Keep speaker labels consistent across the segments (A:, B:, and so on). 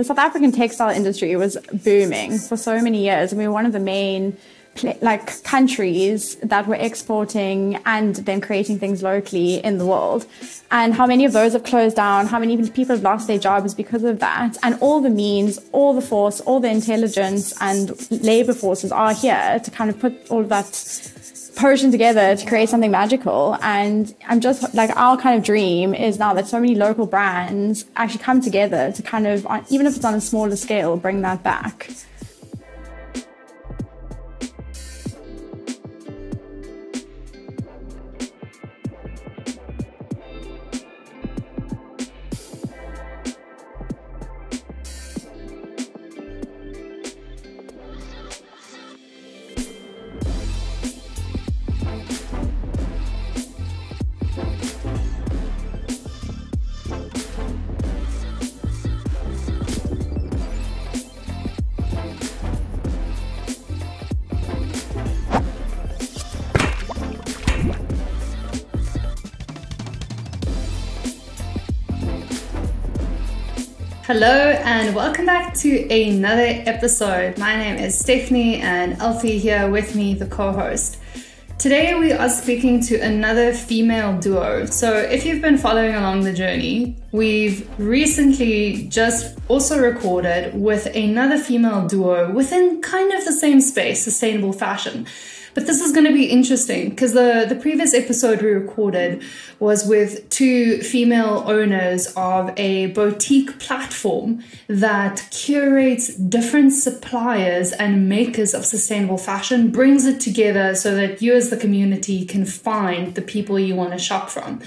A: the South African textile industry was booming for so many years, and we were one of the main countries that were exporting and then creating things locally in the world. And how many of those have closed down, how many people have lost their jobs because of that. And all the means, all the force, all the intelligence and labor forces are here to kind of put all of that potion together to create something magical. And I'm just like, our kind of dream is now that so many local brands actually come together to kind of, even if it's on a smaller scale, bring that back.
B: Hello and welcome back to another episode. My name is Stephanie and Elfie here with me, the co-host. Today we are speaking to another female duo. So if you've been following along the journey, we've recently just also recorded with another female duo within kind of the same space, sustainable fashion. But this is going to be interesting because the previous episode we recorded was with two female owners of a boutique platform that curates different suppliers and makers of sustainable fashion, brings it together so that you as the community can find the people you want to shop from.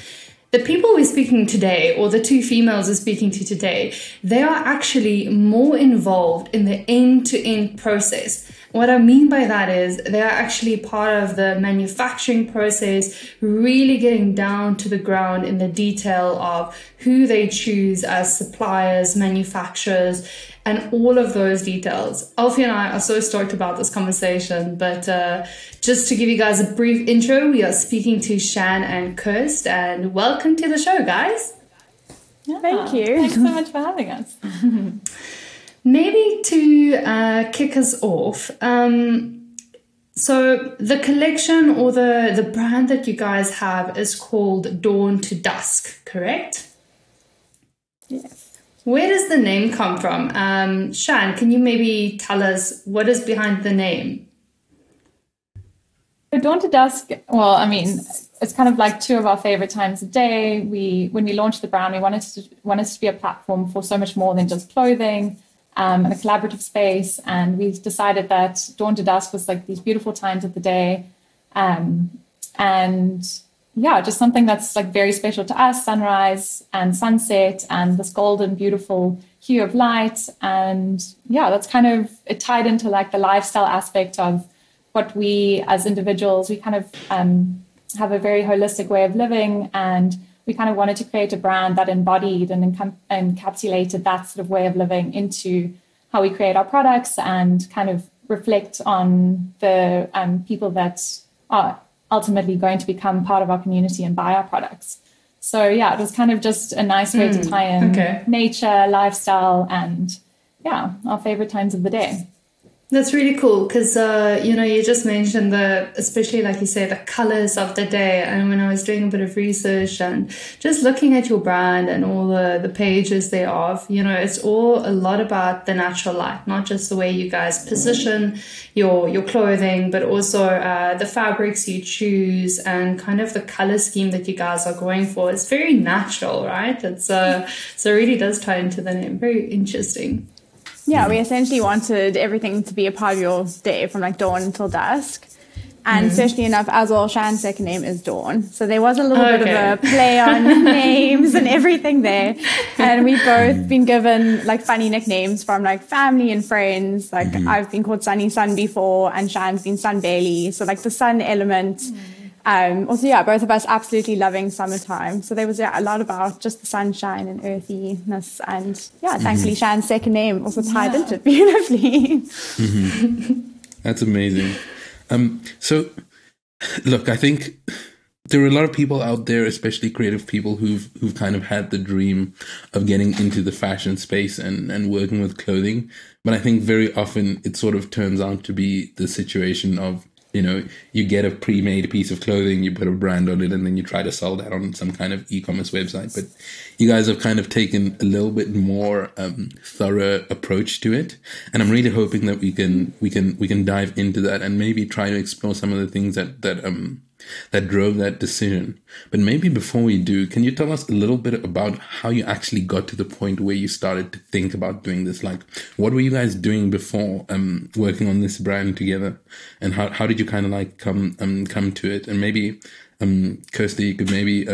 B: The people we're speaking today, or the two females we're speaking to today, they are actually more involved in the end-to-end process. What I mean by that is they are actually part of the manufacturing process, really getting down to the ground in the detail of who they choose as suppliers, manufacturers, and all of those details. Alfie and I are so stoked about this conversation, but just to give you guys a brief intro, we are speaking to Shannon Kirsty, and welcome to the show, guys.
A: Yeah, thank you.
C: Thanks so much for having us.
B: Maybe to kick us off, so the collection or the brand that you guys have is called To Dusk, correct?
A: Yes.
B: Where does the name come from? Shan, can you maybe tell us what is behind the name?
C: So To Dusk, well, I mean, it's kind of like two of our favorite times of day. When we launched the brand, we wanted it to be a platform for so much more than just clothing. And a collaborative space, and we decided that dawn to dusk was like these beautiful times of the day, and yeah, just something that's like very special to us: sunrise and sunset, and this golden, beautiful hue of light. And yeah, that's kind of it tied into like the lifestyle aspect of what we as individuals, we kind of have a very holistic way of living, and we kind of wanted to create a brand that embodied and encapsulated that sort of way of living into how we create our products and kind of reflect on the people that are ultimately going to become part of our community and buy our products. So yeah, it was kind of just a nice way to tie in nature, lifestyle, and yeah, our favorite times of the day.
B: That's really cool because, you just mentioned especially like you say, the colors of the day. And when I was doing a bit of research and just looking at your brand and all the pages thereof, it's all a lot about the natural light, not just the way you guys position your clothing, but also the fabrics you choose and kind of the color scheme that you guys are going for. It's very natural, right? It's so it really does tie into the name. Very interesting.
A: Yeah, we essentially wanted everything to be a part of your day from like dawn until dusk. And especially enough, as well, Shan's second name is Dawn. So there was a little bit of a play on names and everything there. And we've both been given like funny nicknames from like family and friends. Like I've been called Sunny Sun before, and Shan's been Sun Bailey. So like the sun element. Also, yeah, both of us absolutely loving summertime. So there was a lot about just the sunshine and earthiness. And yeah, thankfully Shan's second name also tied into it beautifully.
D: That's amazing. So look, I think there are a lot of people out there, especially creative people, who've kind of had the dream of getting into the fashion space and working with clothing. But I think very often it sort of turns out to be the situation of, you know, you get a pre-made piece of clothing, you put a brand on it, and then you try to sell that on some kind of e-commerce website. But you guys have kind of taken a little bit more thorough approach to it, and I'm really hoping that we can dive into that and maybe try to explore some of the things that drove that decision. But maybe before we do, can you tell us a little bit about how you actually got to the point where you started to think about doing this? Like, what were you guys doing before working on this brand together, and how did you kind of like come to it? And maybe Kirsty, you could maybe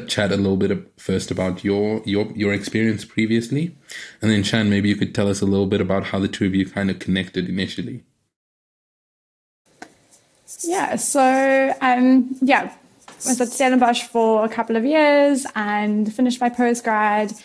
D: chat a little bit first about your experience previously, and then Shan, maybe you could tell us a little bit about how the two of you kind of connected initially.
A: Yeah, so I was at Stellenbosch for a couple of years and finished my postgrad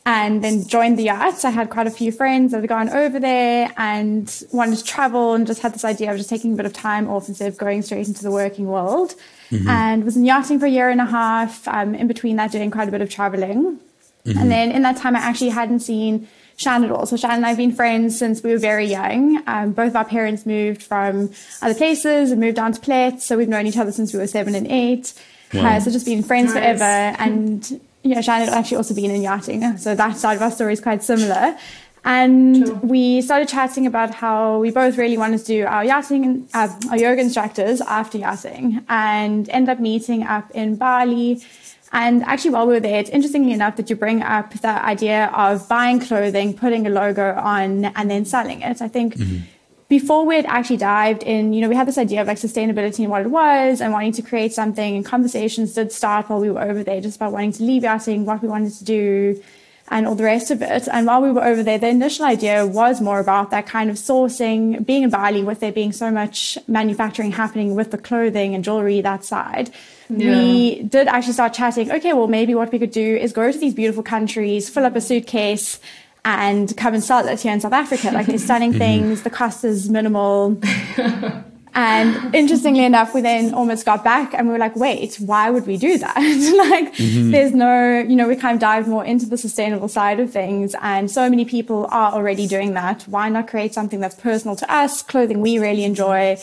A: and then joined the Yachts. I had quite a few friends that had gone over there and wanted to travel, and just had this idea of just taking a bit of time off instead of going straight into the working world. And was in yachting for a year and a half, in between that doing quite a bit of traveling. And then in that time I actually hadn't seen Shan at all. So Shan and I have been friends since we were very young. Both of our parents moved from other places and moved down to Plett. So we've known each other since we were 7 and 8.
D: Wow.
A: So just been friends forever. And Shan had actually also been in yachting. So that side of our story is quite similar. And we started chatting about how we both really wanted to do our yachting, our yoga instructors after yachting, and ended up meeting up in Bali. And actually, while we were there, it's interestingly enough that you bring up the idea of buying clothing, putting a logo on, and then selling it. I think before we had actually dived in, we had this idea of like sustainability and what it was and wanting to create something. And conversations did start while we were over there, just about wanting to leave yachting, what we wanted to do, and all the rest of it. And while we were over there, the initial idea was more about that kind of sourcing, being in Bali, with there being so much manufacturing happening with the clothing and jewelry, that side. We did actually start chatting, okay, well, maybe what we could do is go to these beautiful countries, fill up a suitcase, and come and sell it here in South Africa. Like, they're stunning things, the cost is minimal. And interestingly enough, we then almost got back and we were like, wait, why would we do that? There's no, we kind of dived more into the sustainable side of things. And so many people are already doing that. Why not create something that's personal to us, clothing we really enjoy,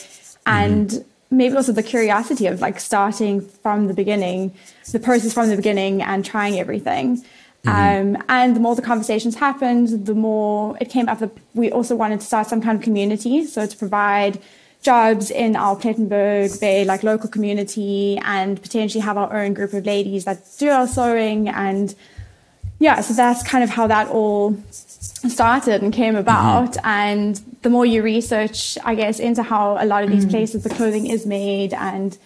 A: and maybe also the curiosity of like starting from the beginning, the process from the beginning, and trying everything. And the more the conversations happened, the more it came up that we also wanted to start some kind of community. So to provide jobs in our Plettenberg Bay, like local community, and potentially have our own group of ladies that do our sewing. And so that's kind of how that all started and came about. And the more you research, I guess, into how a lot of these places the clothing is made and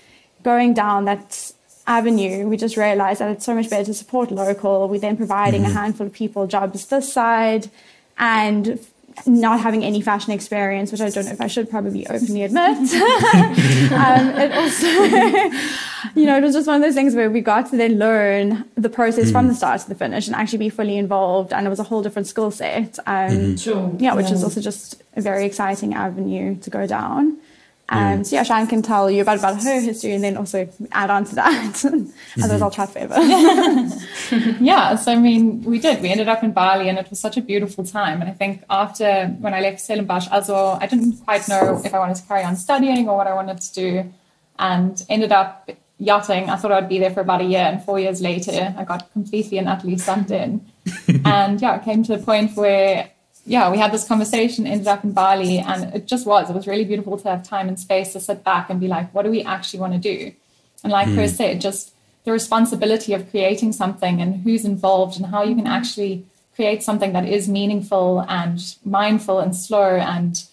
A: going down that avenue, we just realized that it's so much better to support local. We're then providing a handful of people jobs this side, and not having any fashion experience, which I don't know if I should probably openly admit. It also, it was just one of those things where we got to then learn the process from the start to the finish and actually be fully involved. And it was a whole different skill set. Which is also just a very exciting avenue to go down. Shan can tell you about her history and then also add on to that. Otherwise, I'll chat forever.
C: So we ended up in Bali, and it was such a beautiful time. And I think after, when I left Stellenbosch, also, I didn't quite know if I wanted to carry on studying or what I wanted to do, and ended up yachting. I thought I'd be there for about a year, and 4 years later, I got completely and utterly sucked in. And it came to the point where we had this conversation, ended up in Bali, and it was really beautiful to have time and space to sit back and be like, what do we actually want to do? And like Chris said, just the responsibility of creating something and who's involved and how you can actually create something that is meaningful and mindful and slow, and,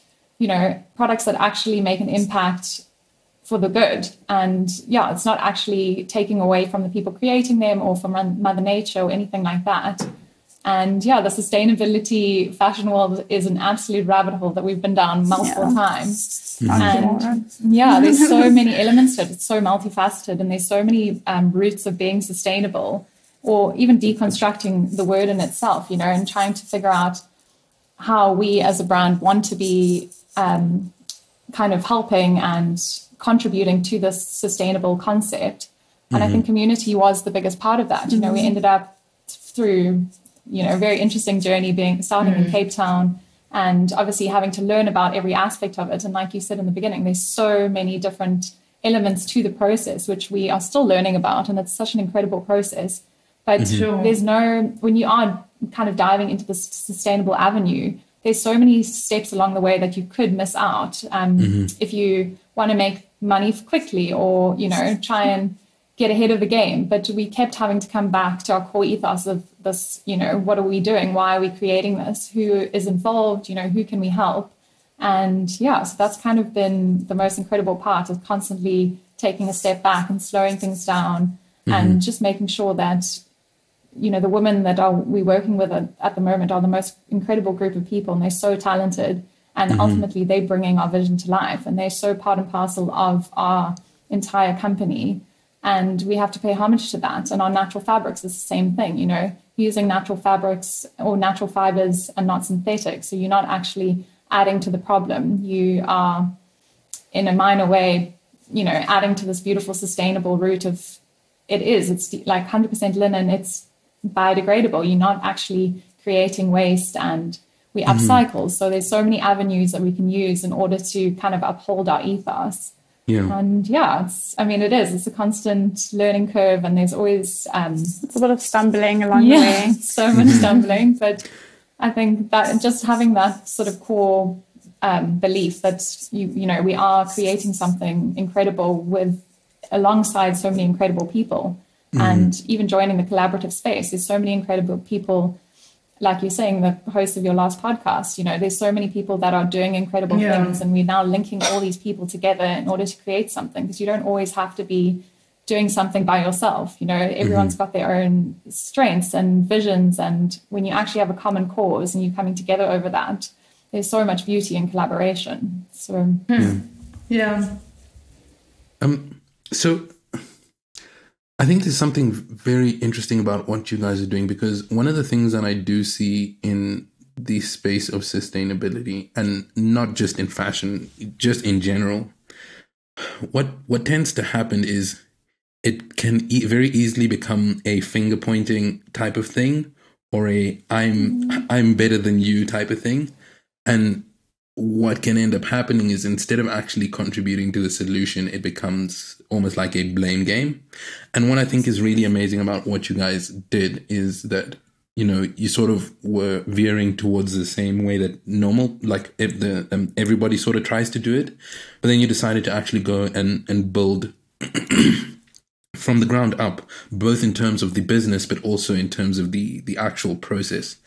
C: products that actually make an impact for the good. And it's not actually taking away from the people creating them or from Mother Nature or anything like that. And the sustainability fashion world is an absolute rabbit hole that we've been down multiple times. And there's so many elements to it. It's so multifaceted, and there's so many routes of being sustainable, or even deconstructing the word in itself, and trying to figure out how we as a brand want to be kind of helping and contributing to this sustainable concept. And I think community was the biggest part of that. You know, we ended up through, you know, a very interesting journey starting in Cape Town, and obviously having to learn about every aspect of it. And like you said in the beginning, there's so many different elements to the process, which we are still learning about. And it's such an incredible process. But there's when you are kind of diving into this sustainable avenue, there's so many steps along the way that you could miss out if you want to make money quickly or, you know, try and get ahead of the game. But we kept having to come back to our core ethos of this, you know, what are we doing? Why are we creating this? Who is involved? You know, who can we help? And yeah, so that's kind of been the most incredible part of constantly taking a step back and slowing things down and just making sure that, you know, the women that we're working with at the moment are the most incredible group of people, and they're so talented, and ultimately they're bringing our vision to life, and they're so part and parcel of our entire company. And we have to pay homage to that. And our natural fabrics is the same thing, you know, using natural fabrics or natural fibers and not synthetic. So you're not actually adding to the problem. You are, in a minor way, you know, adding to this beautiful, sustainable route of it's like 100% linen. It's biodegradable. You're not actually creating waste, and we upcycle. So there's so many avenues that we can use in order to kind of uphold our ethos. Yeah. And yeah, it's a constant learning curve, and there's always
A: it's a lot of stumbling along the way.
C: So much stumbling. But I think that just having that sort of core belief that you know, we are creating something incredible alongside so many incredible people, and even joining the collaborative space. There's so many incredible people. Like you're saying, the host of your last podcast, you know, there's so many people that are doing incredible things, and we're now linking all these people together in order to create something, because you don't always have to be doing something by yourself. You know, everyone's got their own strengths and visions, and when you actually have a common cause and you're coming together over that, there's so much beauty in collaboration. So
D: so I think there's something very interesting about what you guys are doing, because one of the things that I do see in the space of sustainability, and not just in fashion, just in general, what tends to happen is it can very easily become a finger pointing type of thing, or a I'm better than you type of thing. And what can end up happening is, instead of actually contributing to the solution, it becomes almost like a blame game. And what I think is really amazing about what you guys did is that, you know, you sort of were veering towards the same way that everybody sort of tries to do it, but then you decided to actually go and build from the ground up, both in terms of the business, but also in terms of the actual process.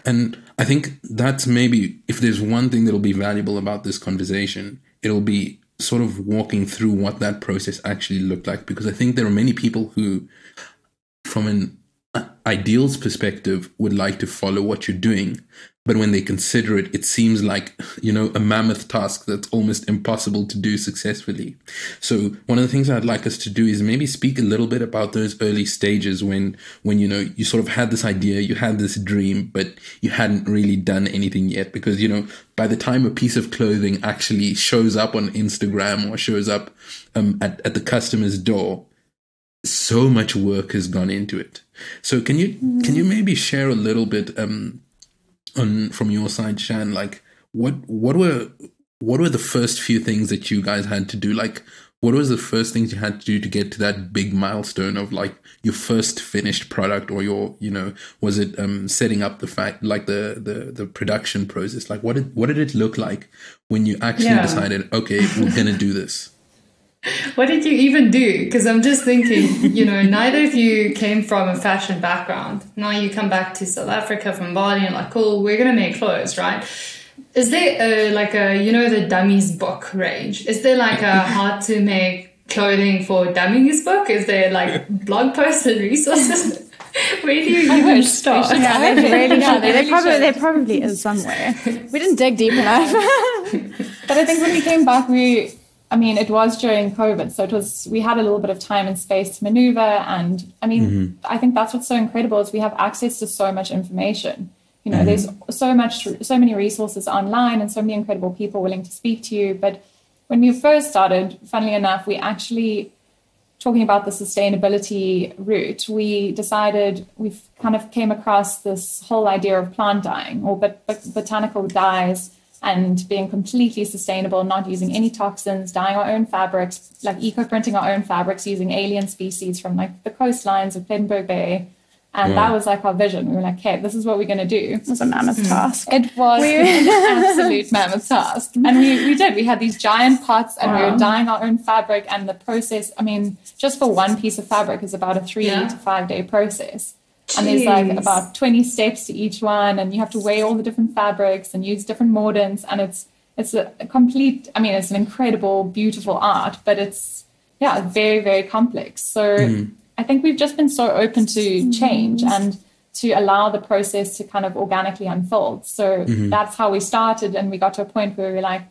D: And I think that's maybe, if there's one thing that'll be valuable about this conversation, it'll be sort of walking through what that process actually looked like. Because I think there are many people who, from an ideals perspective, would like to follow what you're doing, but when they consider it, it seems like, you know, a mammoth task that's almost impossible to do successfully. So one of the things I'd like us to do is maybe speak a little bit about those early stages when you know, you sort of had this idea, you had this dream, but you hadn't really done anything yet. Because, you know, by the time a piece of clothing actually shows up on Instagram or shows up at the customer's door, so much work has gone into it. So can you maybe share a little bit from your side, Shan, like what were the first few things that you guys had to do? Like, what was the first things you had to do to get to that big milestone of like your first finished product, or your, you know, was it setting up the production process? Like what did it look like when you actually decided, okay, we're gonna do this?
B: What did you even do? Because I'm just thinking, you know, neither of you came from a fashion background. Now you come back to South Africa from Bali and like, cool, we're going to make clothes, right? Is there you know, the dummies book range? Is there like a how to make clothing for dummies book? Is there like blog posts and resources? Where do you even start?
A: Yeah, there probably is somewhere. We didn't dig deep enough.
C: But I think when we came back, it was during COVID, so we had a little bit of time and space to maneuver. And I think that's what's so incredible is we have access to so much information. You know, there's so many resources online and so many incredible people willing to speak to you. But when we first started, funnily enough, we actually, talking about the sustainability route, we decided we kind of came across this whole idea of plant dyeing or botanical dyes and being completely sustainable, not using any toxins, dyeing our own fabrics, like eco-printing our own fabrics using alien species from like the coastlines of Plettenberg Bay. And that was like our vision. We were like, okay, this is what we're going to do.
A: It was a mammoth task.
C: It was an absolute mammoth task. And we did. We had these giant pots and we were dyeing our own fabric. And the process, I mean, just for one piece of fabric is about a 3 to 5 day process. Jeez. And there's like about 20 steps to each one. And you have to weigh all the different fabrics and use different mordants. And it's a complete, I mean, it's an incredible, beautiful art, but it's, very, very complex. So I think we've just been so open to change and to allow the process to kind of organically unfold. So that's how we started. And we got to a point where we were like,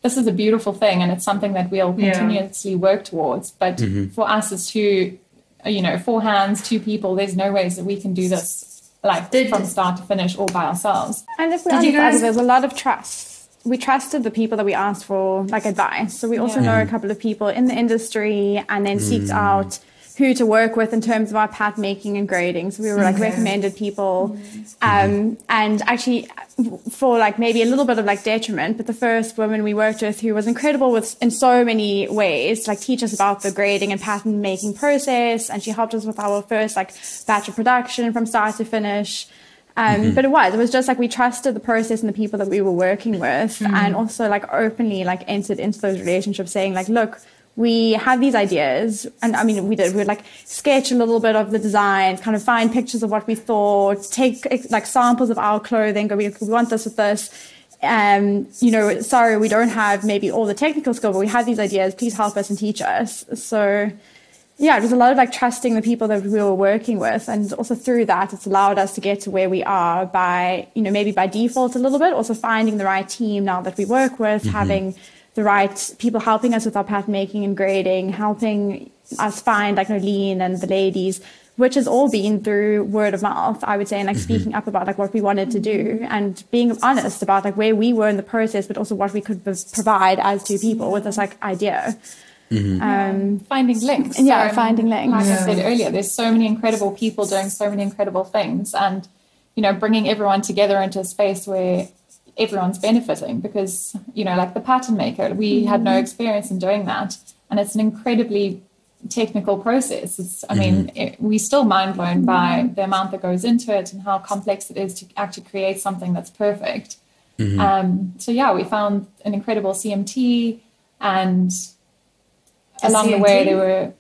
C: this is a beautiful thing. And it's something that we'll continuously work towards. But for us as two, 4 hands, 2 people, there's no ways that we can do this like from start to finish all by ourselves.
A: And if we understand, there's a lot of trust. We trusted the people that we asked for like advice. So we also know a couple of people in the industry and then seeked out who to work with in terms of our pattern making and grading. So we were like recommended people. And actually for like maybe a little bit of like detriment, but the first woman we worked with who was incredible in so many ways, like teach us about the grading and pattern making process. And she helped us with our first like batch of production from start to finish. But it was just like we trusted the process and the people that we were working with and also like openly like entered into those relationships saying like, look, we have these ideas. And I mean, we would like sketch a little bit of the design, kind of find pictures of what we thought, take like samples of our clothing, go, we want this with this. Sorry, we don't have maybe all the technical skill, but we have these ideas. Please help us and teach us. So it was a lot of like trusting the people that we were working with. And also through that, it's allowed us to get to where we are by, maybe by default a little bit, also finding the right team now that we work with, having the right people helping us with our pattern making and grading, helping us find like Nolene and the ladies, which has all been through word of mouth, I would say, and like speaking up about like what we wanted to do and being honest about like where we were in the process, but also what we could provide as 2 people with this like idea.
C: Finding links.
A: Finding links.
C: Like I said earlier, there's so many incredible people doing so many incredible things and, bringing everyone together into a space where everyone's benefiting because, like the pattern maker, we had no experience in doing that. And it's an incredibly technical process. It's, we're still mind blown by the amount that goes into it and how complex it is to actually create something that's perfect. We found an incredible CMT and along the way there were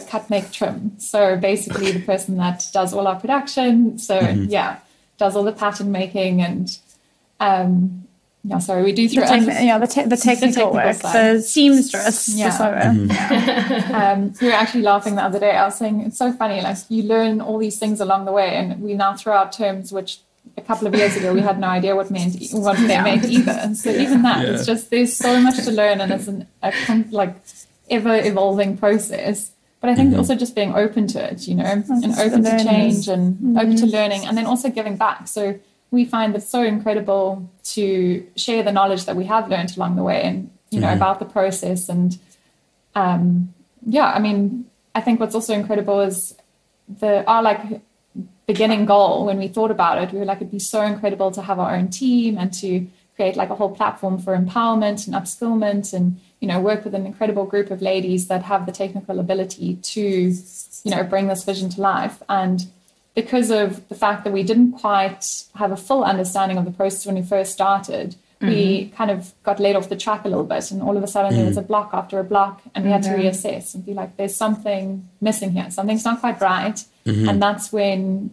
C: cut, make, trim. So basically the person that does all our production. Does all the pattern making and we do through
A: the technical work,
C: side.
A: the seamstress.
C: We were actually laughing the other day. I was saying it's so funny, like you learn all these things along the way, and we now throw out terms which a couple of years ago we had no idea what they meant either. So even that, it's just there's so much to learn, and it's a ever evolving process. But I think also just being open to it, and open to change and open to learning, and then also giving back. So we find it so incredible to share the knowledge that we have learned along the way and, about the process. And, I think what's also incredible is our beginning goal when we thought about it, we were like, it'd be so incredible to have our own team and to create like a whole platform for empowerment and upskillment and, work with an incredible group of ladies that have the technical ability to, bring this vision to life. And because of the fact that we didn't quite have a full understanding of the process when we first started, we kind of got laid off the track a little bit. And all of a sudden there was a block after a block and we had to reassess and be like, there's something missing here. Something's not quite right. And that's when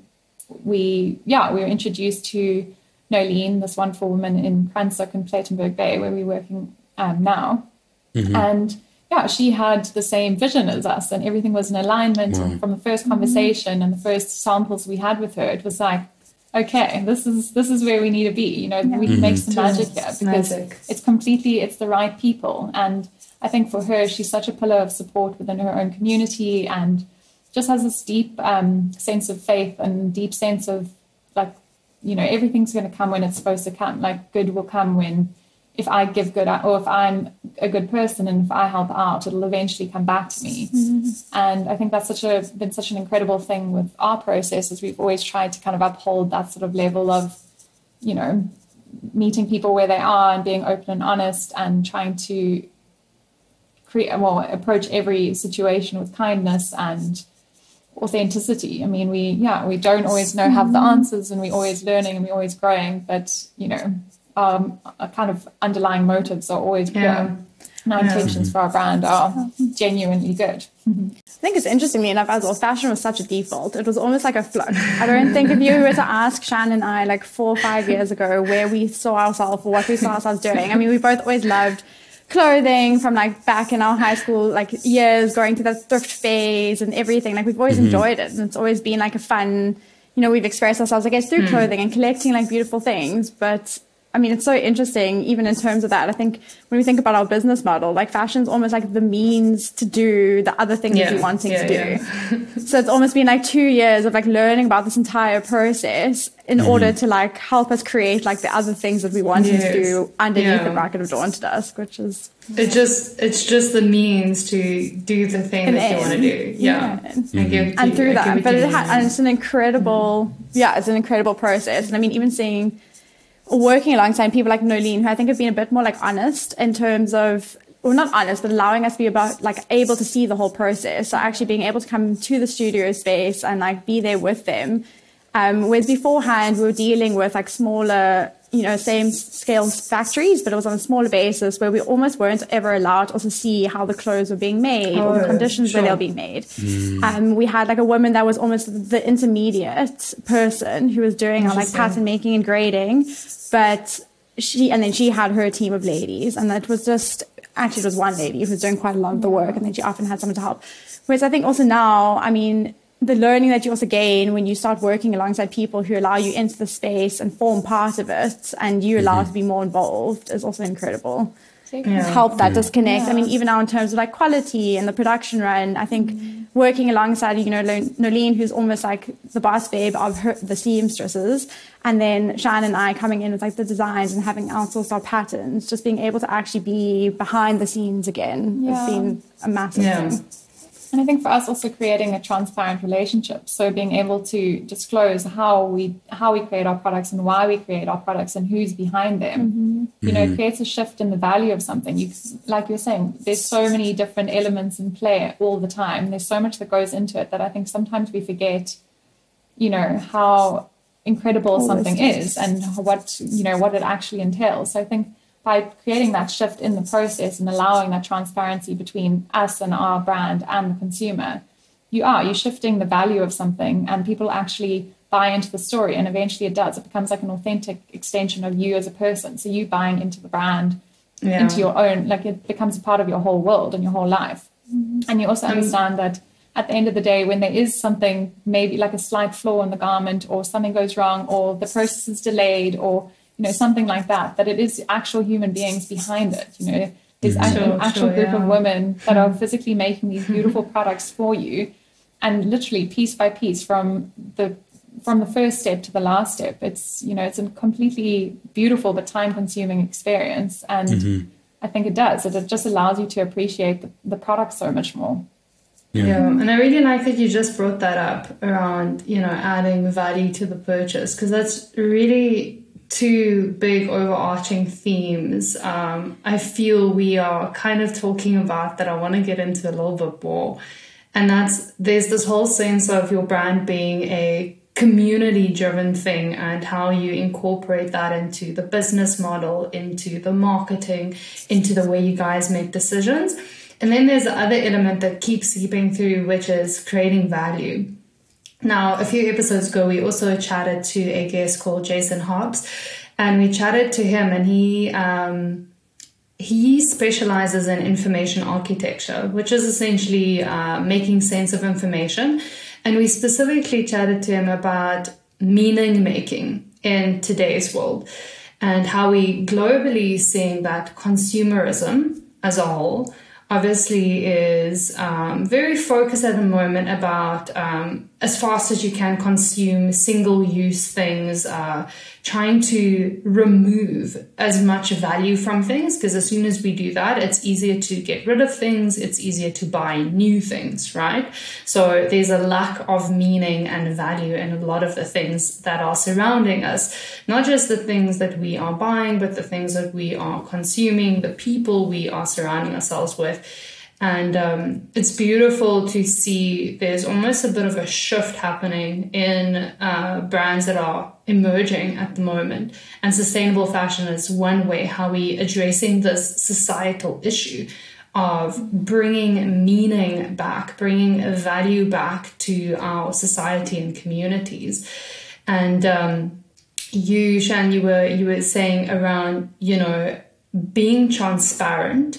C: we were introduced to Nolene, this wonderful woman in Conceptualising in Plettenberg Bay, where we're working now. And she had the same vision as us and everything was in alignment. And from the first conversation and the first samples we had with her, it was like, okay, this is where we need to be. We can make some magic here because it's the right people. And I think for her, she's such a pillar of support within her own community and just has this deep sense of faith and deep sense of everything's going to come when it's supposed to come. Like good will come when if I give good, or if I'm a good person and if I help out, it'll eventually come back to me. And I think that's been such an incredible thing with our processes. We've always tried to kind of uphold that sort of level of, you know, meeting people where they are and being open and honest and trying to approach every situation with kindness and authenticity. I mean, we don't always have the answers, and we're always learning and we're always growing, but, you know, our kind of underlying motives are always pure. And our intentions for our brand are genuinely good.
A: I think it's interestingly enough as well, fashion was such a default. It was almost like a flow. I don't think if you were to ask Shannon and I like 4 or 5 years ago where we saw ourselves or what we saw ourselves doing. I mean, we both always loved clothing from like back in our high school like years, going to that thrift phase and everything. Like we've always enjoyed it, and it's always been like a fun, you know, we've expressed ourselves, I guess, through clothing and collecting like beautiful things. But I mean, it's so interesting, even in terms of that. I think when we think about our business model, like fashion's almost like the means to do the other things that you're wanting to do. So it's almost been like 2 years of like learning about this entire process in order to like help us create like the other things that we wanted to do underneath the bracket of Dawn to Dusk, which is it's just the means to do the thing that you want to do. And through that, but it's an incredible it's an incredible process. And I mean, even seeing working alongside people like Nolene, who I think have been a bit more like honest in terms of, or not honest, but allowing us to be about like able to see the whole process. So actually being able to come to the studio space and like be there with them. Whereas beforehand we were dealing with like smaller, you know, same scale factories, but it was on a smaller basis where we almost weren't ever allowed to also see how the clothes were being made or the conditions where they were being made. We had like a woman that was almost the intermediate person who was doing our like pattern making and grading, but she had her team of ladies, and that was just, actually it was one lady who was doing quite a lot of the work, and then she often had someone to help. Whereas I think also now, I mean, the learning that you also gain when you start working alongside people who allow you into the space and form part of it, and you allow to be more involved, is also incredible. Help that disconnect. I mean, even now in terms of like quality and the production run, I think working alongside, you know, Nolene, who's almost like the boss babe of the seamstresses, and then Shannon and I coming in with like the designs and having outsourced our patterns, just being able to actually be behind the scenes again has been a massive thing.
C: And I think for us also creating a transparent relationship. So being able to disclose how we create our products and why we create our products and who's behind them. You know, it creates a shift in the value of something. Like you're saying, there's so many different elements in play all the time. There's so much that goes into it that I think sometimes we forget, you know, how incredible something is and what it actually entails. So I think by creating that shift in the process and allowing that transparency between us and our brand and the consumer, you're shifting the value of something, and people actually buy into the story, and eventually it becomes like an authentic extension of you as a person. So you buying into the brand, into your own, like it becomes a part of your whole world and your whole life. And you also understand that at the end of the day, when there is something, maybe like a slight flaw in the garment, or something goes wrong, or the process is delayed, or you know, something like that, that it is actual human beings behind it. You know, there's an actual group of women that are physically making these beautiful products for you, and literally piece by piece from the first step to the last step. It's, you know, it's a completely beautiful but time-consuming experience, and I think it just allows you to appreciate the product so much more.
B: And I really like that you just brought that up around, you know, adding value to the purchase, because that's really two big overarching themes I feel we are kind of talking about that I want to get into a little bit more. And there's this whole sense of your brand being a community-driven thing, and how you incorporate that into the business model, into the marketing, into the way you guys make decisions. And then there's the other element that keeps seeping through, which is creating value. Now, a few episodes ago, we also chatted to a guest called Jason Hobbs, and we chatted to him, and he specializes in information architecture, which is essentially making sense of information. And we specifically chatted to him about meaning making in today's world, and how we globally seeing that consumerism as a whole obviously is very focused at the moment about a as fast as you can consume single-use things, trying to remove as much value from things, because as soon as we do that, it's easier to get rid of things, it's easier to buy new things, right? So there's a lack of meaning and value in a lot of the things that are surrounding us, not just the things that we are buying, but the things that we are consuming, the people we are surrounding ourselves with. And it's beautiful to see there's almost a bit of a shift happening in brands that are emerging at the moment. And sustainable fashion is one way how we addressing this societal issue of bringing meaning back, bringing a value back to our society and communities. And you, Shan, you were saying around, being transparent.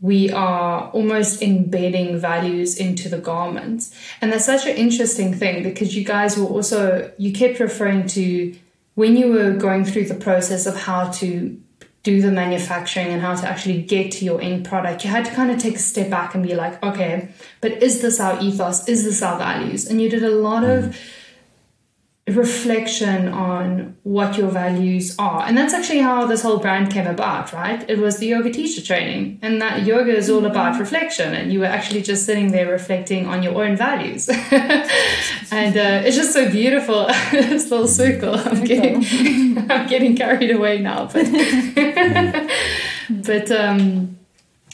B: We are almost embedding values into the garments. And that's such an interesting thing, because you guys you kept referring to when you were going through the process of how to do the manufacturing and how to actually get to your end product, you had to kind of take a step back and be like, okay, but is this our ethos? Is this our values? And you did a lot of reflection on what your values are. And that's actually how this whole brand came about, right? It was the yoga teacher training, and that yoga is all about reflection, and you were actually just sitting there reflecting on your own values. And it's just so beautiful. This little circle. I'm getting carried away now, but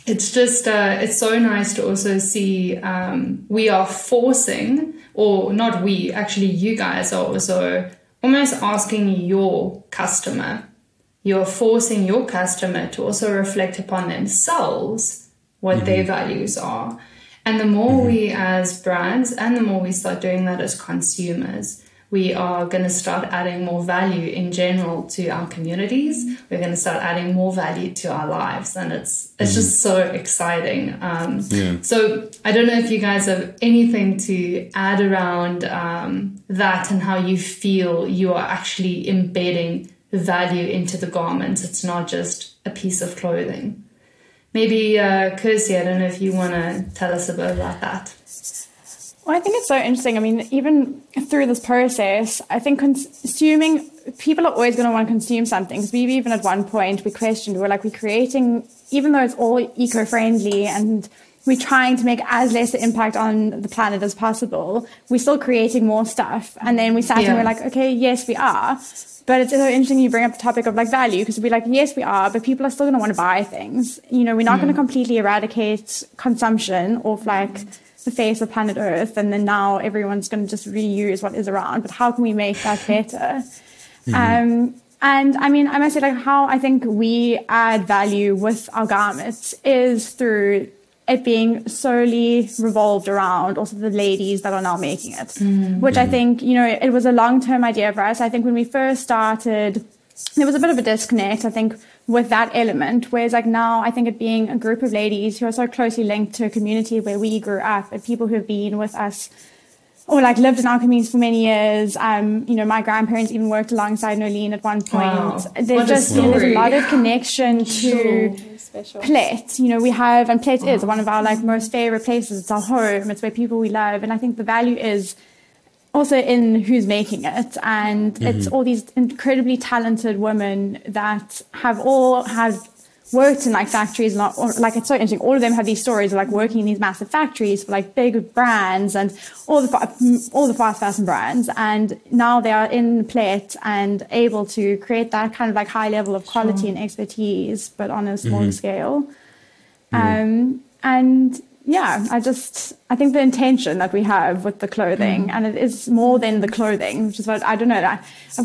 B: it's just it's so nice to also see we are forcing, or not we, actually you guys are also almost asking your customer, you're forcing your customer to also reflect upon themselves what their values are. And the more we as brands, and the more we start doing that as consumers, we are going to start adding more value in general to our communities. We're going to start adding more value to our lives. And it's just so exciting. So I don't know if you guys have anything to add around that, and how you feel you are actually embedding value into the garments. It's not just a piece of clothing. Maybe Kirsty, I don't know if you want to tell us a bit about that.
A: Well, I think it's so interesting. I mean, even through this process, I think consuming, people are always going to want to consume something. Because we've even at one point, we questioned, we're creating, even though it's all eco-friendly and we're trying to make as less impact on the planet as possible, we're still creating more stuff. And then we sat and we're like, okay, yes, we are. But it's so interesting you bring up the topic of value, because we're like, yes, we are, but people are still going to want to buy things. We're not going to completely eradicate consumption off the face of planet Earth, and then now everyone's going to just reuse what is around. But how can we make that better? And I mean, I must say, how I think we add value with our garments is through it being solely revolved around also the ladies that are now making it, which I think, it was a long-term idea for us. I think when we first started, there was a bit of a disconnect, I think, with that element, whereas now I think it being a group of ladies who are so closely linked to a community where we grew up, and people who have been with us or lived in our communities for many years. My grandparents even worked alongside Nolene at one point.
B: Wow.
A: There's a lot of connection to Plet. We have, and Plet is one of our most favorite places. It's our home. It's where people we love. And I think the value is also in who's making it, and it's all these incredibly talented women that have all worked in factories, or it's so interesting. All of them have these stories of working in these massive factories for big brands and all the fast fashion brands, and now they are in Plet and able to create that kind of high level of quality and expertise, but on a smaller scale. And yeah, I think the intention that we have with the clothing, and it is more than the clothing, which is what, I don't know,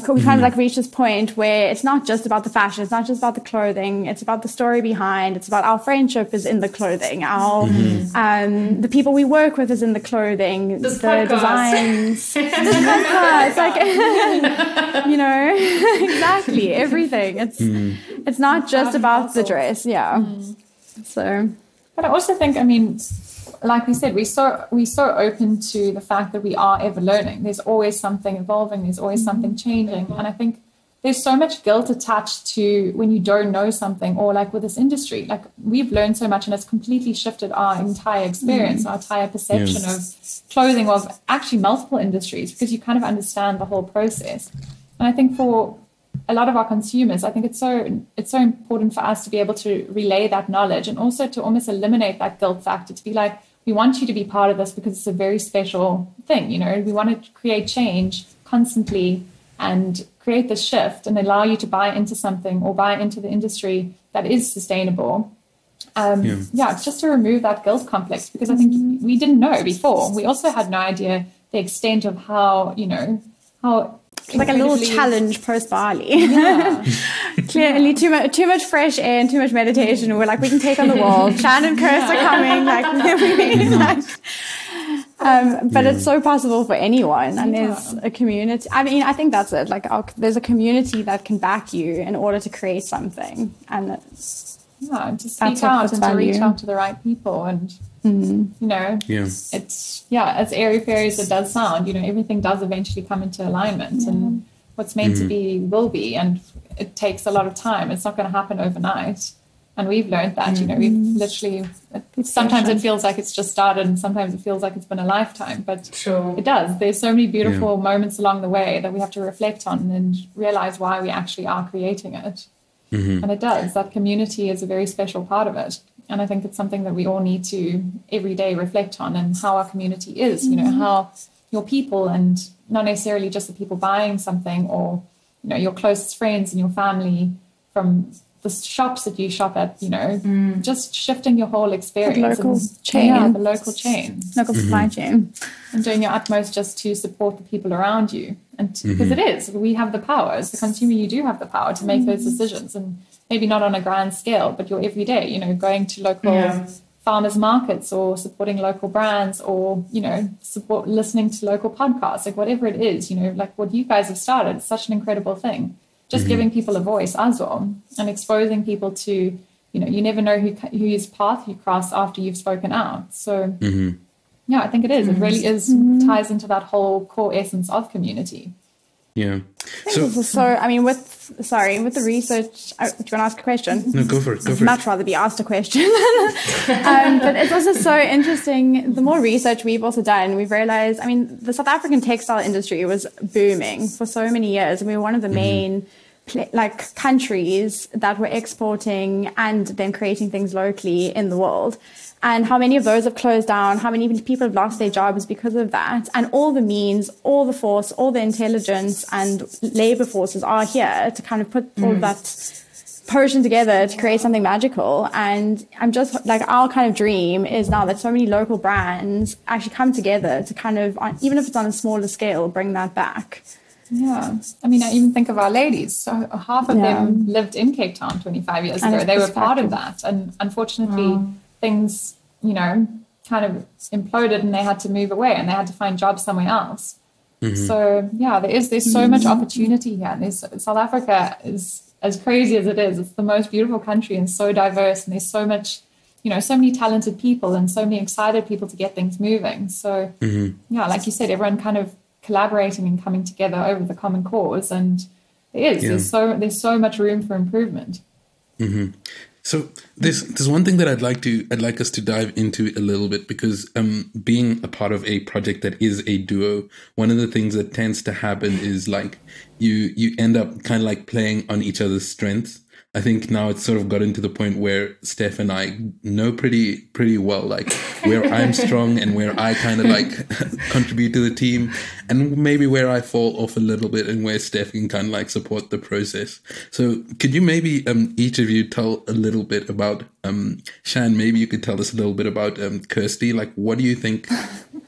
A: we kind of reached this point where it's not just about the fashion, it's not just about the clothing, it's about the story behind, it's about our friendship is in the clothing, our the people we work with is in the clothing, the designs, this podcast, exactly, everything. It's not just about the dress, so.
C: But I also think, I mean, like we said, we're so open to the fact that we are ever learning. There's always something evolving. There's always something changing. And I think there's so much guilt attached to when you don't know something, or like with this industry, like we've learned so much and it's completely shifted our entire experience, our entire perception of clothing, of actually multiple industries, because you kind of understand the whole process. And I think for a lot of our consumers, I think it's so important for us to be able to relay that knowledge, and also to almost eliminate that guilt factor, to be like, we want you to be part of this because it's a very special thing. You know, we want to create change constantly and create this shift and allow you to buy into something or buy into the industry that is sustainable. It's just to remove that guilt complex, because I think we didn't know before. We also had no idea the extent of how
A: like a little challenge post Bali. Yeah. Clearly too much fresh air and too much meditation. We're like, we can take on the world. Shannon Kirsty are coming. But it's so possible for anyone, and there's a community. I mean, I think that's it. Like, there's a community that can back you in order to create something, and
C: to speak out and to reach out to the right people, and it's as airy fairy as it does sound. You know, everything does eventually come into alignment, and what's meant to be will be, and it takes a lot of time. It's not going to happen overnight. And we've learned that, you know, we've literally, sometimes it feels like it's just started, and sometimes it feels like it's been a lifetime, but it does. There's so many beautiful moments along the way that we have to reflect on and realize why we actually are creating it. And it does. That community is a very special part of it. And I think it's something that we all need to every day reflect on, and how our community is, you know, how your people, and not necessarily just the people buying something, or, you know, your closest friends and your family, from the shops that you shop at, you know, just shifting your whole experience.
A: The local chain.
C: The local chain.
A: Local supply chain.
C: And doing your utmost just to support the people around you. And because it is, we have the power. As the consumer, you do have the power to make those decisions. And maybe not on a grand scale, but your everyday, you know, going to local farmers markets, or supporting local brands, or, you know, listening to local podcasts, like whatever it is, you know, like what you guys have started. It's such an incredible thing. Just giving people a voice as well, and exposing people to, you know, you never know whose path you cross after you've spoken out. So, I think it is. It really is, ties into that whole core essence of community.
A: Yeah. So I mean, with the research, do you want to ask a question?
D: No, go for it.
A: I'd much rather be asked a question. But it's also so interesting. The more research we've also done, we've realized, I mean, the South African textile industry was booming for so many years. And we were one of the main countries that were exporting and then creating things locally in the world. And how many of those have closed down, how many people have lost their jobs because of that. And all the means, all the force, all the intelligence and labor forces are here to kind of put all that potion together to create something magical. And I'm just like, our kind of dream is now that so many local brands actually come together to kind of, even if it's on a smaller scale, bring that back.
C: Yeah. I mean, I even think of our ladies. So half of them lived in Cape Town 25 years ago. They were part of that. And unfortunately, things, you know, kind of imploded, and they had to move away, and they had to find jobs somewhere else. So there's so much opportunity here. And South Africa is, as crazy as it is, it's the most beautiful country and so diverse, and there's so much, you know, so many talented people and so many excited people to get things moving. So like you said, everyone kind of collaborating and coming together over the common cause, and there's so much room for improvement.
D: So there's one thing that I'd like us to dive into a little bit, because being a part of a project that is a duo, one of the things that tends to happen is like you end up kind of like playing on each other's strengths. I think now it's sort of gotten to the point where Steph and I know pretty well, like where I'm strong and where I kind of like contribute to the team, and maybe where I fall off a little bit and where Steph can kind of like support the process. So could you maybe each of you tell a little bit about Shan? Maybe you could tell us a little bit about Kirsty. Like, what do you think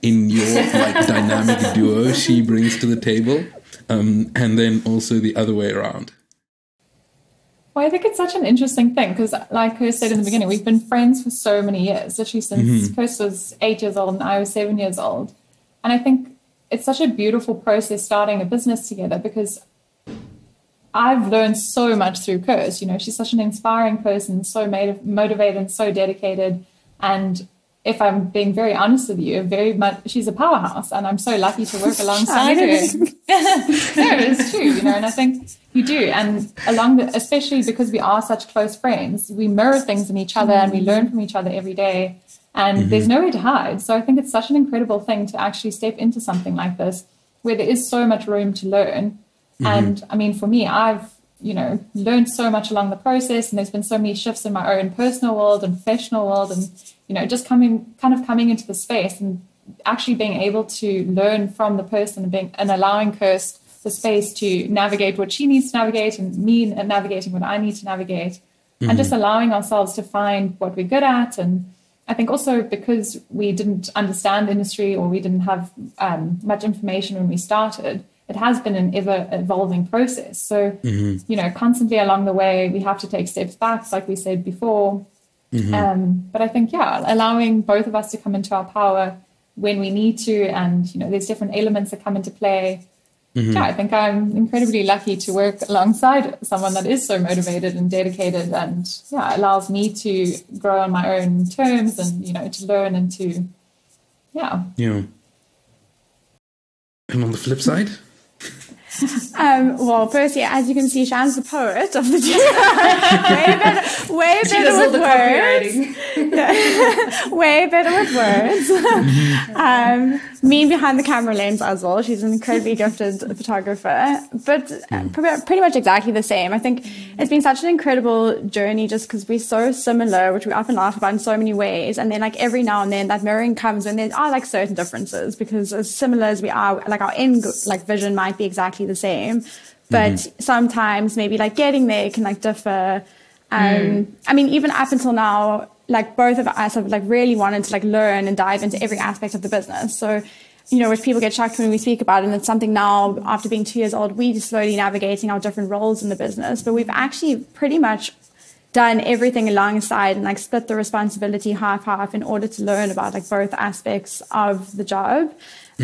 D: in your like dynamic duo she brings to the table, and then also the other way around?
C: Well, I think it's such an interesting thing because, like Kirsty said in the beginning, we've been friends for so many years, literally since Kirsty was 8 years old and I was 7 years old. And I think it's such a beautiful process starting a business together, because I've learned so much through Kirsty. You know, she's such an inspiring person, so motivated and so dedicated. And if I'm being very honest with you, very much, she's a powerhouse, and I'm so lucky to work alongside her. No, it's true, you know, and I think you do. And especially because we are such close friends, we mirror things in each other and we learn from each other every day, and there's nowhere to hide. So I think it's such an incredible thing to actually step into something like this where there is so much room to learn. And I mean, for me, I've, you know, learned so much along the process, and there's been so many shifts in my own personal world and professional world, and, you know, just coming into the space and actually being able to learn from the person and allowing Kirst the space to navigate what she needs to navigate, and me navigating what I need to navigate, and just allowing ourselves to find what we're good at. And I think also because we didn't understand industry, or we didn't have much information when we started, it has been an ever evolving process. So, you know, constantly along the way, we have to take steps back, like we said before. But I think, allowing both of us to come into our power when we need to, and, you know, there's different elements that come into play. I think I'm incredibly lucky to work alongside someone that is so motivated and dedicated, and allows me to grow on my own terms, and, you know, to learn and to,
D: And on the flip side?
A: Well, firstly, as you can see, Shan's the poet of the two. way better with words. Way better with words. Me behind the camera lens as well. She's an incredibly gifted photographer, but pretty much exactly the same. I think it's been such an incredible journey just because we're so similar, which we often laugh about in so many ways. And then, like, every now and then that mirroring comes when there are, like, certain differences, because as similar as we are, like, our end, like, vision might be exactly the same, but sometimes maybe, like, getting there can, like, differ. I mean, even up until now, like, both of us have, like, really wanted to, like, learn and dive into every aspect of the business. So, you know, which people get shocked when we speak about it, and it's something now, after being 2 years old, we're slowly navigating our different roles in the business. But we've actually pretty much done everything alongside and, like, split the responsibility half in order to learn about, like, both aspects of the job.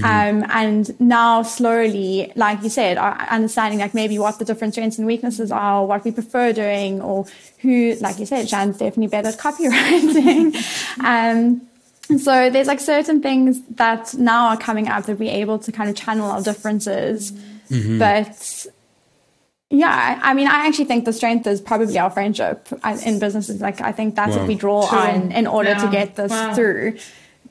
A: And now slowly, like you said, understanding, like, maybe what the different strengths and weaknesses are, what we prefer doing, or who, like you said, Shan's definitely better at copywriting. So there's, like, certain things that now are coming up that we're able to kind of channel our differences. But yeah, I mean, I actually think the strength is probably our friendship in businesses. Like, I think that's what we draw on in order to get this through.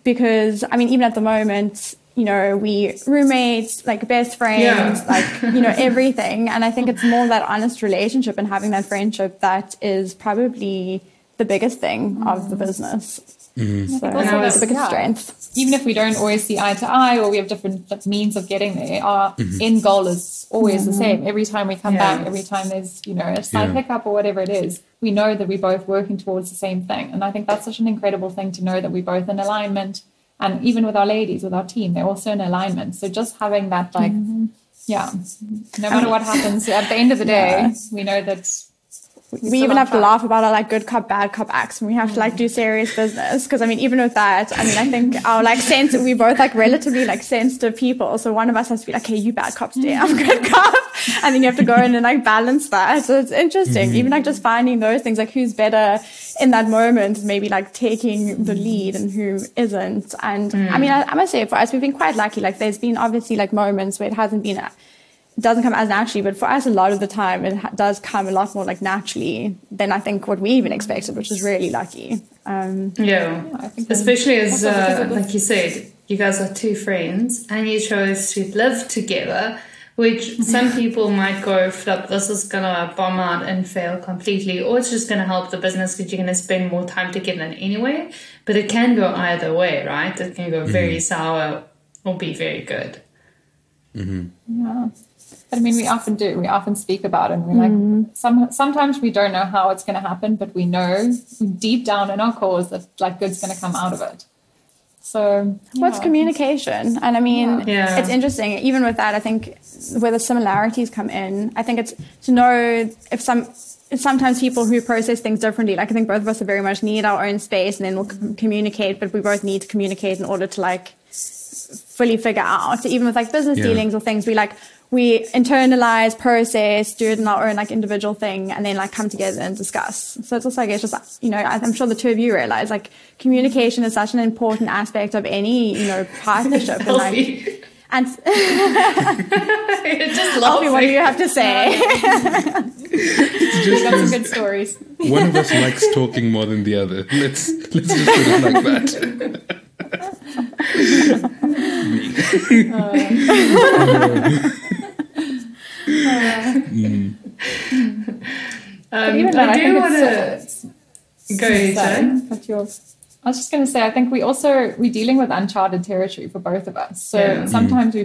A: Because, I mean, even at the moment, you know, we roommates, like, best friends, like, you know, everything. And I think it's more that honest relationship and having that friendship that is probably the biggest thing of the business. So that's the biggest strength.
C: Even if we don't always see eye to eye, or we have different means of getting there, our end goal is always the same. Every time we come back, every time there's, you know, a slight hiccup or whatever it is, we know that we're both working towards the same thing. And I think that's such an incredible thing to know, that we're both in alignment. And even with our ladies, with our team, they're also in alignment. So just having that, like, no matter what happens, at the end of the day, we know that
A: we even have to laugh about our, like, good cop, bad cop acts when we have to, like, do serious business. Because, I mean, even with that, I mean, I think our, like, we both, like, relatively, like, sensitive people. So one of us has to be like, hey, you bad cop today, I'm good cop. And then you have to go in and, like, balance that. So it's interesting. Even, like, just finding those things, like, who's better in that moment, maybe, like, taking the lead and who isn't. And I mean, I must say, for us, we've been quite lucky. Like, there's been obviously, like, moments where it doesn't come as naturally, but for us, a lot of the time, it does come a lot more, like, naturally than I think what we even expected, which is really lucky.
B: I think especially as, like you said, you guys are two friends and you chose to live together, which some people might go, flip, this is going to bomb out and fail completely, or it's just going to help the business because you're going to spend more time together anyway. But it can go either way, right? It can go very sour or be very good.
C: Yeah. But I mean, we often speak about it, and we're like, sometimes we don't know how it's going to happen, but we know deep down in our cores that, like, good's going to come out of it. So
A: what's communication? And I mean, it's interesting. Even with that, I think where the similarities come in, I think it's to know if sometimes people who process things differently, like, I think both of us very much need our own space, and then we'll communicate, but we both need to communicate in order to, like, fully figure out. So even with, like, business dealings or things, we internalize, process, do it in our own like individual thing, and then like come together and discuss. So it's also, I guess, just, you know, I'm sure the two of you realize like communication is such an important aspect of any, you know, partnership. And like, and
B: just laughing.
A: What do you have to say?
C: We've got some good stories.
D: One of us likes talking more than the other. Let's just put it like that.
B: I do want to go ahead.
C: I was just going to say, I think we're dealing with uncharted territory for both of us. So sometimes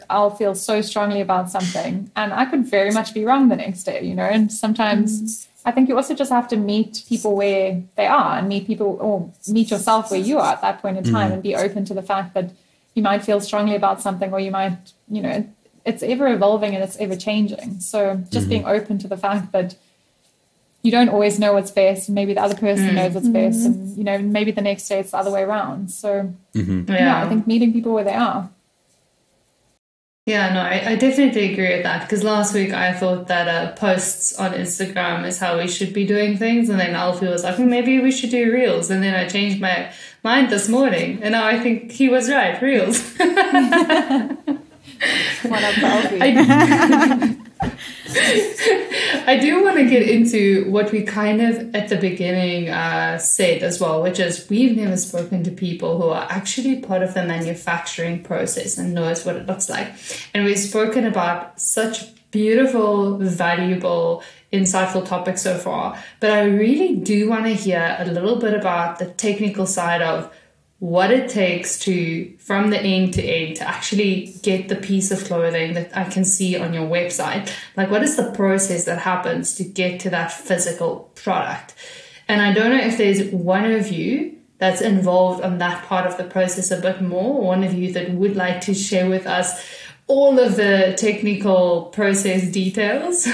C: I'll feel so strongly about something and I could very much be wrong the next day, you know, and sometimes I think you also just have to meet people where they are and meet yourself where you are at that point in time and be open to the fact that you might feel strongly about something, or you might, you know, it's ever evolving and it's ever changing. So just being open to the fact that you don't always know what's best. Maybe the other person knows what's best, and you know, maybe the next day it's the other way around. So I think meeting people where they are.
B: Yeah, no, I definitely agree with that, because last week I thought that posts on Instagram is how we should be doing things, and then Alfie was like, maybe we should do reels, and then I changed my mind this morning, and now I think he was right, reels.
C: What up, Alfie?
B: I do want to get into what we kind of at the beginning said as well, which is we've never spoken to people who are actually part of the manufacturing process and knows what it looks like. And we've spoken about such beautiful, valuable, insightful topics so far. But I really do want to hear a little bit about the technical side of what it takes to, from the end to end, to actually get the piece of clothing that I can see on your website. Like, what is the process that happens to get to that physical product? And I don't know if there's one of you that's involved on that part of the process a bit more, or one of you that would like to share with us all of the technical process details.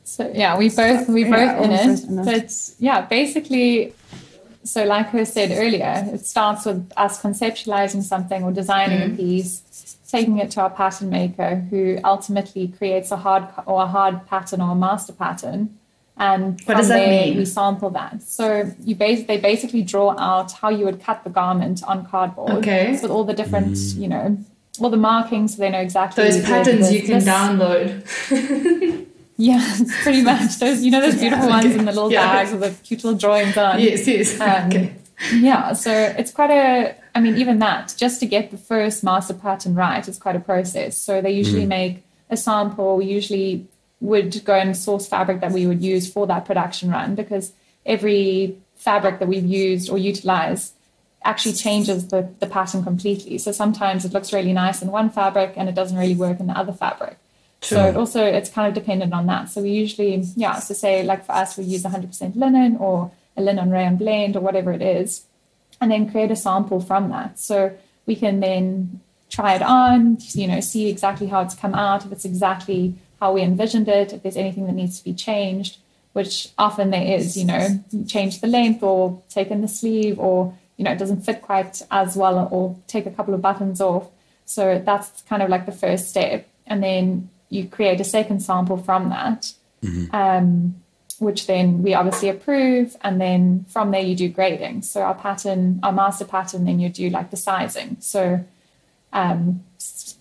C: So yeah, we both in it. But yeah, basically, so like I said earlier, it starts with us conceptualizing something or designing a piece, taking it to our pattern maker, who ultimately creates a hard pattern or a master pattern. And
B: what does that mean?
C: We sample that. So they basically draw out how you would cut the garment on cardboard with all the different, you know, all the markings, so they know exactly.
B: Those patterns you can download.
C: Yeah, pretty much. Those beautiful ones in the little bags with the cute little drawings on.
B: Yes.
C: Yeah, so it's quite even that, just to get the first master pattern right, is quite a process. So they usually make a sample. We usually would go and source fabric that we would use for that production run, because every fabric that we've used or utilized actually changes the pattern completely. So sometimes it looks really nice in one fabric and it doesn't really work in the other fabric. Sure. So it's kind of dependent on that. So we usually, so say like for us, we use 100% linen or a linen rayon blend or whatever it is, and then create a sample from that. So we can then try it on, see exactly how it's come out, if it's exactly how we envisioned it, if there's anything that needs to be changed, which often there is, change the length or take in the sleeve, or, it doesn't fit quite as well, or take a couple of buttons off. So that's kind of like the first step. And then you create a second sample from that, which then we obviously approve. And then from there you do grading. So our master pattern, then you do like the sizing. So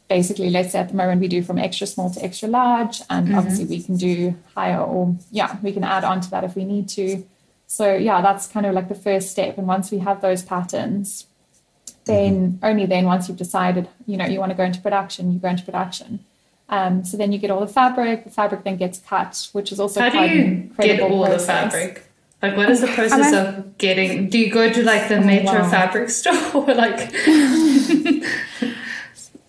C: basically, let's say at the moment we do from extra small to extra large, and obviously we can do higher, or we can add on to that if we need to. So that's kind of like the first step. And once we have those patterns, then only then, once you've decided, you want to go into production, you go into production. So then you get all the fabric then gets cut, which is also quite an incredible process.
B: The fabric? Like, what is the process of getting, do you go to like the Metro fabric store, or like?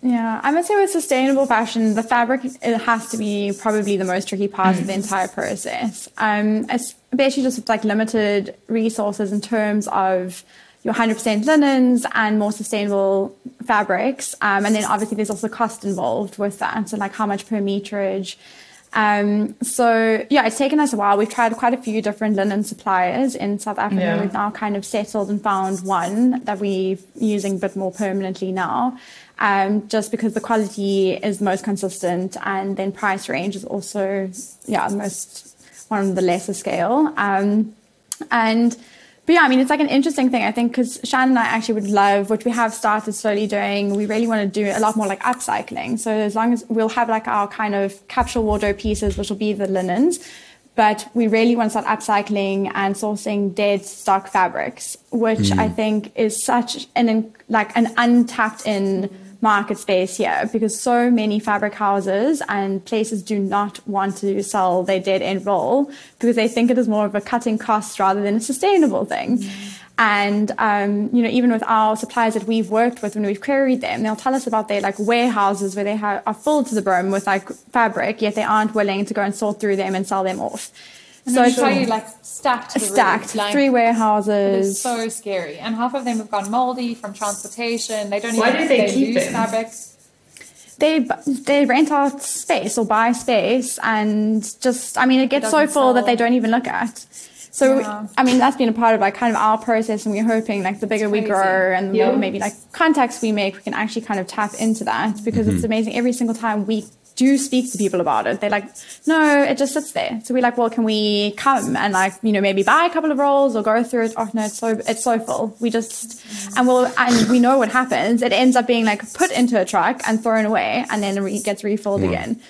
A: Yeah, I must say with sustainable fashion, the fabric, it has to be probably the most tricky part of the entire process. Especially just with like limited resources in terms of your 100% linens and more sustainable fabrics. And then obviously there's also cost involved with that. So like how much per meterage. So yeah, it's taken us a while. We've tried quite a few different linen suppliers in South Africa.
B: Yeah.
A: We've now kind of settled and found one that we're using a bit more permanently now, just because the quality is the most consistent, and then price range is also, one of the lesser scale. But yeah, I mean, it's like an interesting thing, I think, because Shannon and I actually would love, which we have started slowly doing, we really want to do a lot more like upcycling. So as long as we'll have like our kind of capsule wardrobe pieces, which will be the linens, but we really want to start upcycling and sourcing dead stock fabrics, which I think is such an untapped in market space here, because so many fabric houses and places do not want to sell their dead end roll because they think it is more of a cutting cost rather than a sustainable thing. And even with our suppliers that we've worked with, when we've queried them, they'll tell us about their like warehouses where they are full to the brim with like fabric, yet they aren't willing to go and sort through them and sell them off.
C: And so show you like stacked to the roof, like
A: 3 warehouses.
C: It's so scary, and half of them have gone moldy from transportation. They don't
B: Why
C: even
B: do they keep
C: lose
B: them?
C: fabric.
A: They rent out space or buy space, and just, I mean, it gets so full that they don't even look at. So, I mean, that's been a part of like kind of our process, and we're hoping like the bigger we grow and the more maybe like contacts we make, we can actually kind of tap into that, because it's amazing. Every single time we do speak to people about it, they're like, no, it just sits there. So we're like, well, can we come and like, maybe buy a couple of rolls or go through it? Oh no, it's so full. We just, and we know what happens. It ends up being like put into a truck and thrown away, and then it gets refilled again.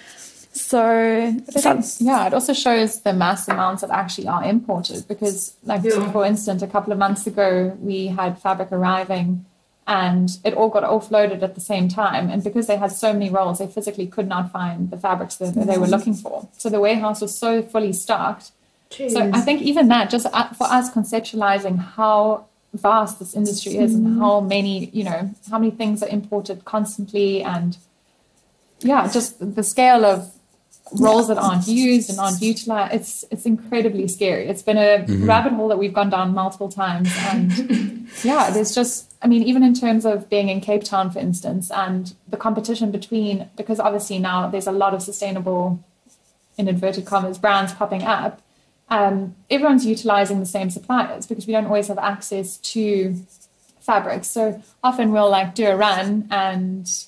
A: So
C: it also shows the mass amounts that actually are imported, because like for instance, a couple of months ago, we had fabric arriving and it all got offloaded at the same time. And because they had so many rolls, they physically could not find the fabrics that they were looking for. So the warehouse was so fully stocked. Jeez. So I think even that, just for us conceptualizing how vast this industry is and how many things are imported constantly, and just the scale of roles that aren't used and aren't utilized, it's incredibly scary. It's been a rabbit hole that we've gone down multiple times, and there's just, I mean, even in terms of being in Cape Town, for instance, and the competition between, because obviously now there's a lot of sustainable, in inverted commas, brands popping up, everyone's utilizing the same suppliers because we don't always have access to fabrics. So often we'll like do a run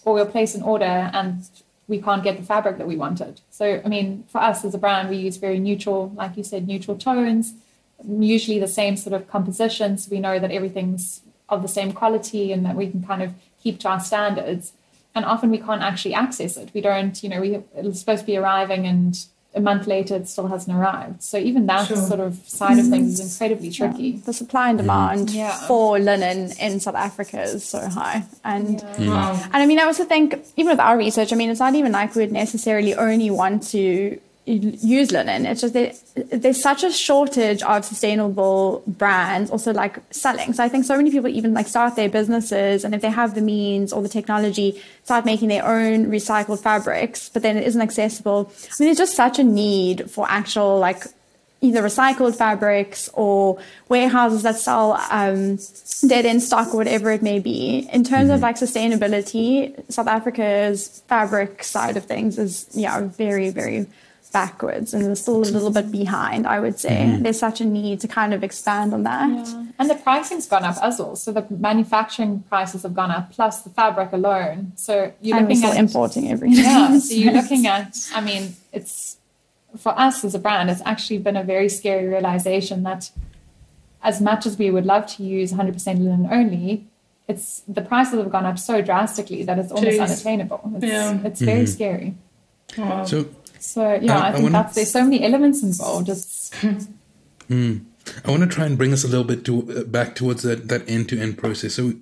C: or we'll place an order and we can't get the fabric that we wanted. So, I mean, for us as a brand, we use very neutral, like you said, neutral tones, usually the same sort of composition. So we know that everything's of the same quality and that we can kind of keep to our standards. And often we can't actually access it. We don't, it's supposed to be arriving and a month later it still hasn't arrived. So even that sort of side of things is incredibly tricky.
A: The supply and demand for linen in South Africa is so high. And and I mean, I also think, even with our research, I mean, it's not even like we'd necessarily only want to use linen. It's just there's such a shortage of sustainable brands also like selling. So I think so many people even like start their businesses, and if they have the means or the technology, start making their own recycled fabrics, but then it isn't accessible. I mean, there's just such a need for actual like either recycled fabrics or warehouses that sell dead end stock or whatever it may be. In terms of like sustainability, South Africa's fabric side of things is very, very backwards, and it's still a little bit behind, I would say. There's such a need to kind of expand on that.
C: And the pricing's gone up as well. So the manufacturing prices have gone up, plus the fabric alone. So you're looking at
A: importing everything.
C: So you're looking at, I mean, it's, for us as a brand, it's actually been a very scary realization that as much as we would love to use 100% linen only, it's the prices have gone up so drastically that it's almost unattainable. It's very scary. So I think there's so many elements involved.
D: I want to try and bring us a little bit back towards that end-to-end process. So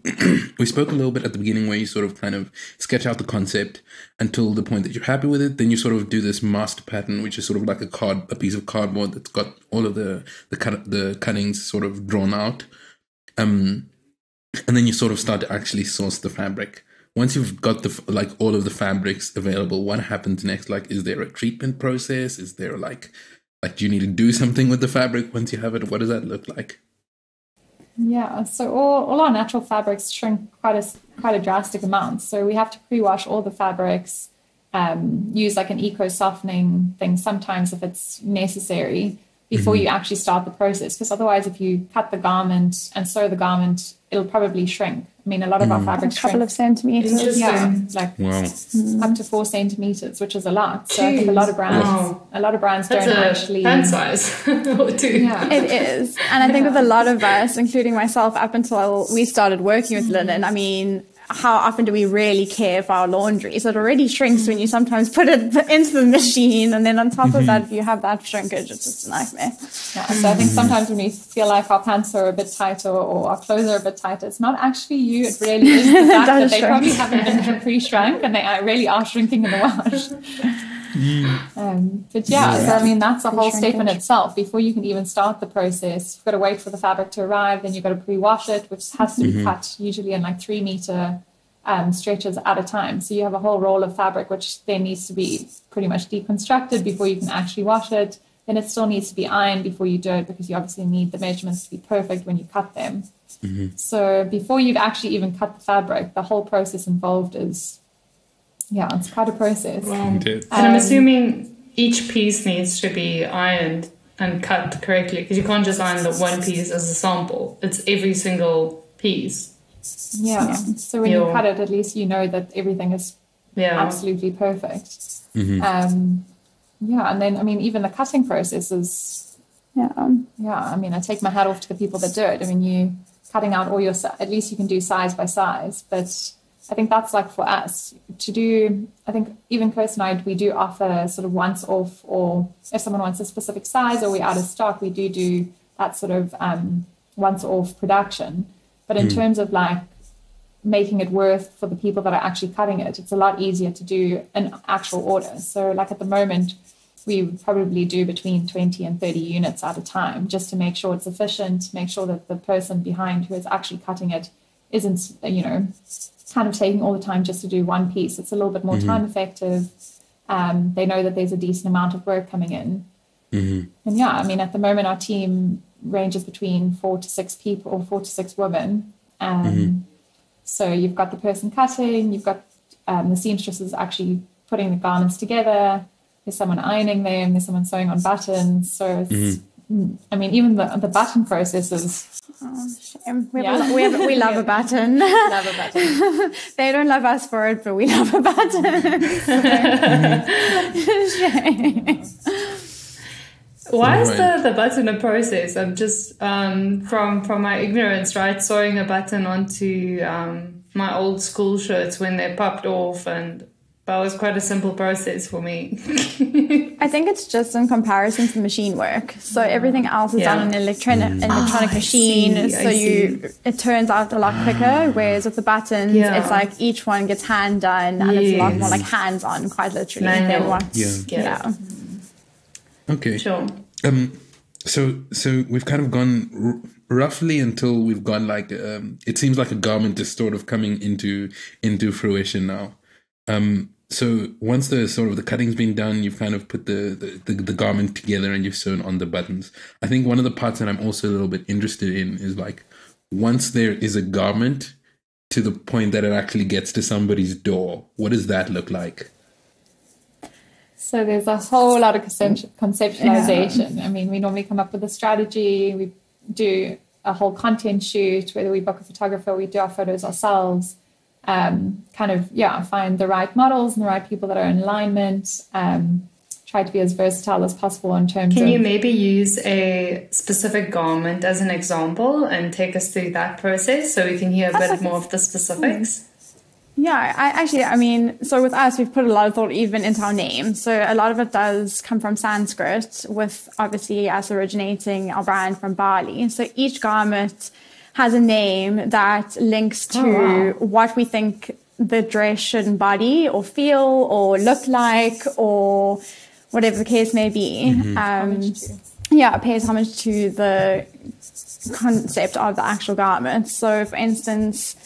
D: we spoke a little bit at the beginning where you sort of kind of sketch out the concept until the point that you're happy with it. Then you sort of do this master pattern, which is sort of like a piece of cardboard that's got all of the cuttings sort of drawn out. And then you sort of start to actually source the fabric. Once you've got all of the fabrics available, what happens next? Like, is there a treatment process? Is there like do you need to do something with the fabric once you have it? What does that look like?
C: Yeah, so all our natural fabrics shrink quite a drastic amount. So we have to pre-wash all the fabrics. use like an eco softening thing sometimes if it's necessary before you actually start the process, because otherwise if you cut the garment and sew the garment, it'll probably shrink. I mean, a lot of our fabrics
A: a couple of centimeters.
C: Yeah, like
D: Wow.
C: up to 4 centimeters, which is a lot. So I think a lot of brands
B: That's
C: don't
B: a
C: actually
B: hand size or two.
C: Yeah.
A: It is. And I think with a lot of us, including myself, up until we started working with linen, I mean, how often do we really care for our laundry? So it already shrinks when you sometimes put it into the machine. And then on top of that, if you have that shrinkage, it's just a nightmare.
C: Yeah, so I think sometimes when we feel like our pants are a bit tighter or our clothes are a bit tighter, it's not actually you. It really is the fact that they probably haven't been pre-shrunk and they really are shrinking in the wash. But yeah, so I mean, that's a whole step in itself. Before you can even start the process, you've got to wait for the fabric to arrive, then you've got to pre-wash it, which has to be cut usually in like 3 meter stretches at a time. So you have a whole roll of fabric, which then needs to be pretty much deconstructed before you can actually wash it. Then it still needs to be ironed before you do it, because you obviously need the measurements to be perfect when you cut them. So before you've actually even cut the fabric, the whole process involved is, yeah, it's quite a process.
B: And I'm assuming each piece needs to be ironed and cut correctly, because you can't just iron the one piece as a sample. It's every single piece.
C: Yeah. So when you cut it, at least you know that everything is absolutely perfect. And then, I mean, even the cutting process is, I mean, I take my hat off to the people that do it. I mean, you cutting out all your, at least you can do size by size, but I think that's like for us to do, I think even Kirsten and I, we do offer sort of once off, or if someone wants a specific size or we're out of stock, we do that sort of once off production. But in terms of like making it worth for the people that are actually cutting it, it's a lot easier to do an actual order. So like at the moment, we would probably do between 20 and 30 units at a time, just to make sure it's efficient, make sure that the person behind who is actually cutting it isn't, you know, kind of taking all the time just to do one piece. It's a little bit more time effective. They know that there's a decent amount of work coming in. And yeah, I mean, at the moment, our team ranges between 4 to 6 people, or 4 to 6 women. So you've got the person cutting, you've got the seamstresses actually putting the garments together, there's someone ironing them, there's someone sewing on buttons. So it's, I mean, even the button process is...
A: Oh, shame. We love a button.
C: Love a button.
A: They don't love us for it, but we love a button. Shame.
B: Why is the button a process? I'm just, from my ignorance, right, sewing a button onto my old school shirts when they popped off, and that was quite a simple process for me.
A: I think it's just in comparison to machine work. So everything else is done on an electronic machine. It turns out a lot quicker. Whereas with the buttons, it's like each one gets hand done, and it's a lot more like hands on, quite literally.
D: Okay.
B: Sure.
D: So we've kind of gone roughly until we've gone like it seems like a garment is sort of coming into fruition now. So once the sort of the cutting's been done, you've kind of put the garment together and you've sewn on the buttons. I think one of the parts that I'm also a little bit interested in is like once there is a garment to the point that it actually gets to somebody's door, what does that look like?
C: So there's a whole lot of conceptualization. I mean, we normally come up with a strategy. We do a whole content shoot, whether we book a photographer, we do our photos ourselves. Find the right models and the right people that are in alignment. Try to be as versatile as possible in terms of...
B: Can you maybe use a specific garment as an example and take us through that process so we can hear a bit more of the specifics?
A: Yeah, so with us, we've put a lot of thought even into our name. So a lot of it does come from Sanskrit, with obviously us originating our brand from Bali. So each garment has a name that links to what we think the dress should embody or feel or look like, or whatever the case may be. It pays homage to the concept of the actual garment. So for instance,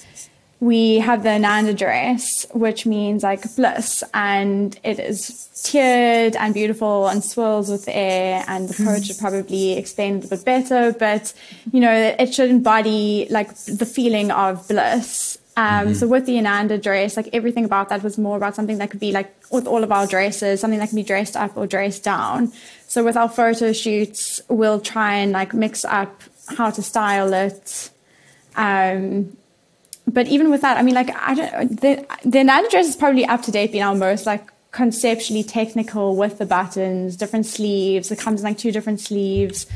A: we have the Ananda dress, which means like bliss, and it is tiered and beautiful and swirls with the air, and the poet should probably explain it a bit better, but you know, it should embody like the feeling of bliss So with the Ananda dress, like everything about that was more about something that could be like with all of our dresses, something that can be dressed up or dressed down. So with our photo shoots, we'll try and like mix up how to style it. But even with that, I mean, like the Ananda dress is probably up to date, being our most like conceptually technical with the buttons, different sleeves. It comes in like 2 different sleeves.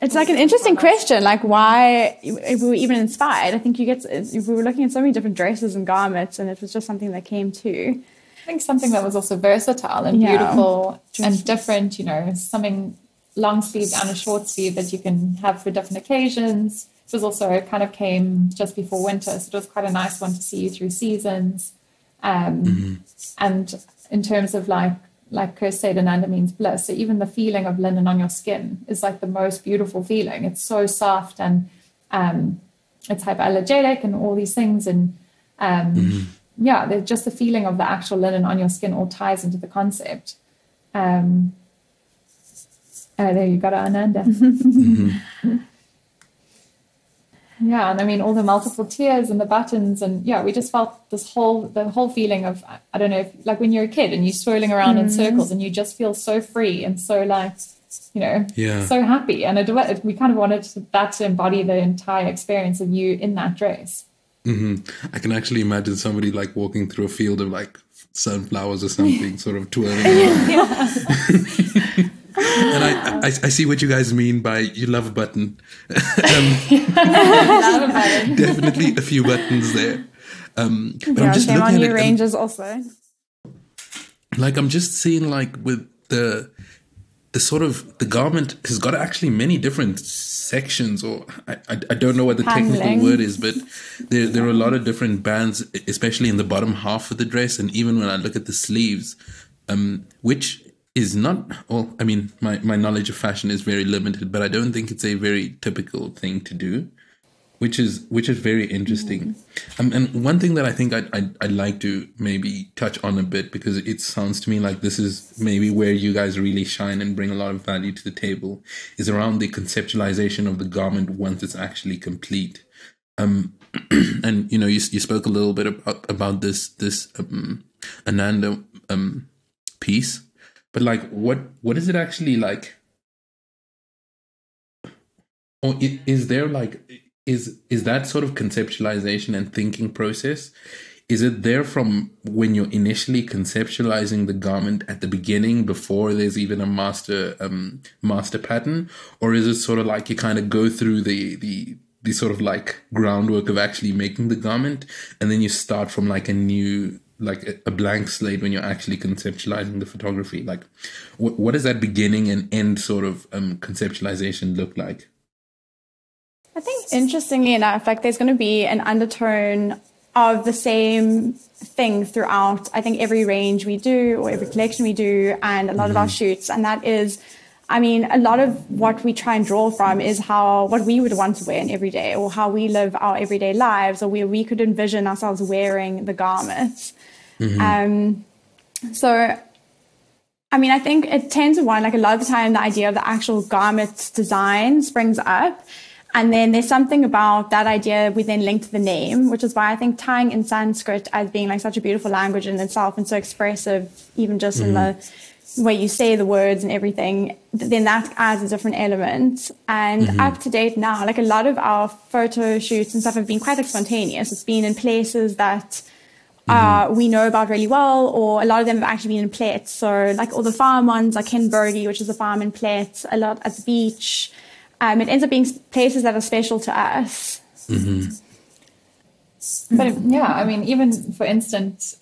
A: It's like an interesting question, like why if we were even inspired. I think we were looking at so many different dresses and garments, and it was just something that came to.
C: I think something that was also versatile and beautiful and different, you know, something long sleeve and a short sleeve that you can have for different occasions. It was also, it kind of came just before winter, so it was quite a nice one to see you through seasons. And in terms of like Chris said, Ananda means bliss. So even the feeling of linen on your skin is like the most beautiful feeling. It's so soft and it's hypoallergenic and all these things. And there's just the feeling of the actual linen on your skin all ties into the concept. There you got Ananda. Yeah, and I mean all the multiple tiers and the buttons, and we just felt the whole feeling of, I don't know, if, like when you're a kid and you're swirling around in circles and you just feel so free and so like, you know, so happy. And we kind of wanted that to embody the entire experience of you in that dress.
D: I can actually imagine somebody like walking through a field of like sunflowers or something, sort of twirling around. And I see what you guys mean by you love a button. Definitely a few buttons there. But I'm just
A: looking
D: at
A: new ranges also.
D: Like I'm just seeing like with the sort of the garment has got actually many different sections, or I don't know what the technical word is, but there are a lot of different bands, especially in the bottom half of the dress, and even when I look at the sleeves, which is not, well, I mean, my knowledge of fashion is very limited, but I don't think it's a very typical thing to do, which is very interesting. And one thing that I think I'd like to maybe touch on a bit, because it sounds to me like this is maybe where you guys really shine and bring a lot of value to the table, is around the conceptualization of the garment once it's actually complete. And you know, you spoke a little bit about this Ananda piece. But like, what is it actually like? Or is there like, is that sort of conceptualization and thinking process, is it there from when you're initially conceptualizing the garment at the beginning, before there's even a master pattern? Or is it sort of like you kind of go through the sort of like groundwork of actually making the garment, and then you start from like a new, like a blank slate when you're actually conceptualizing the photography? Like what does that beginning and end sort of conceptualization look like?
A: I think interestingly enough, like there's going to be an undertone of the same thing throughout, I think, every range we do or every collection we do, and a lot of our shoots. And that is, I mean, a lot of what we try and draw from is what we would want to wear in every day, or how we live our everyday lives, or where we could envision ourselves wearing the garments. So, I mean, I think it 10 to 1, like a lot of the time, the idea of the actual garment design springs up. And then there's something about that idea we then link to the name, which is why I think tying in Sanskrit as being like such a beautiful language in itself and so expressive, even just in the way you say the words and everything, then that adds a different element. And up to date now, like a lot of our photo shoots and stuff have been quite like spontaneous. It's been in places that we know about really well, or a lot of them have actually been in Plett. So like all the farm ones, like Kenbergie, which is a farm in Plett, a lot at the beach. It ends up being places that are special to us.
C: But yeah, I mean, even for instance,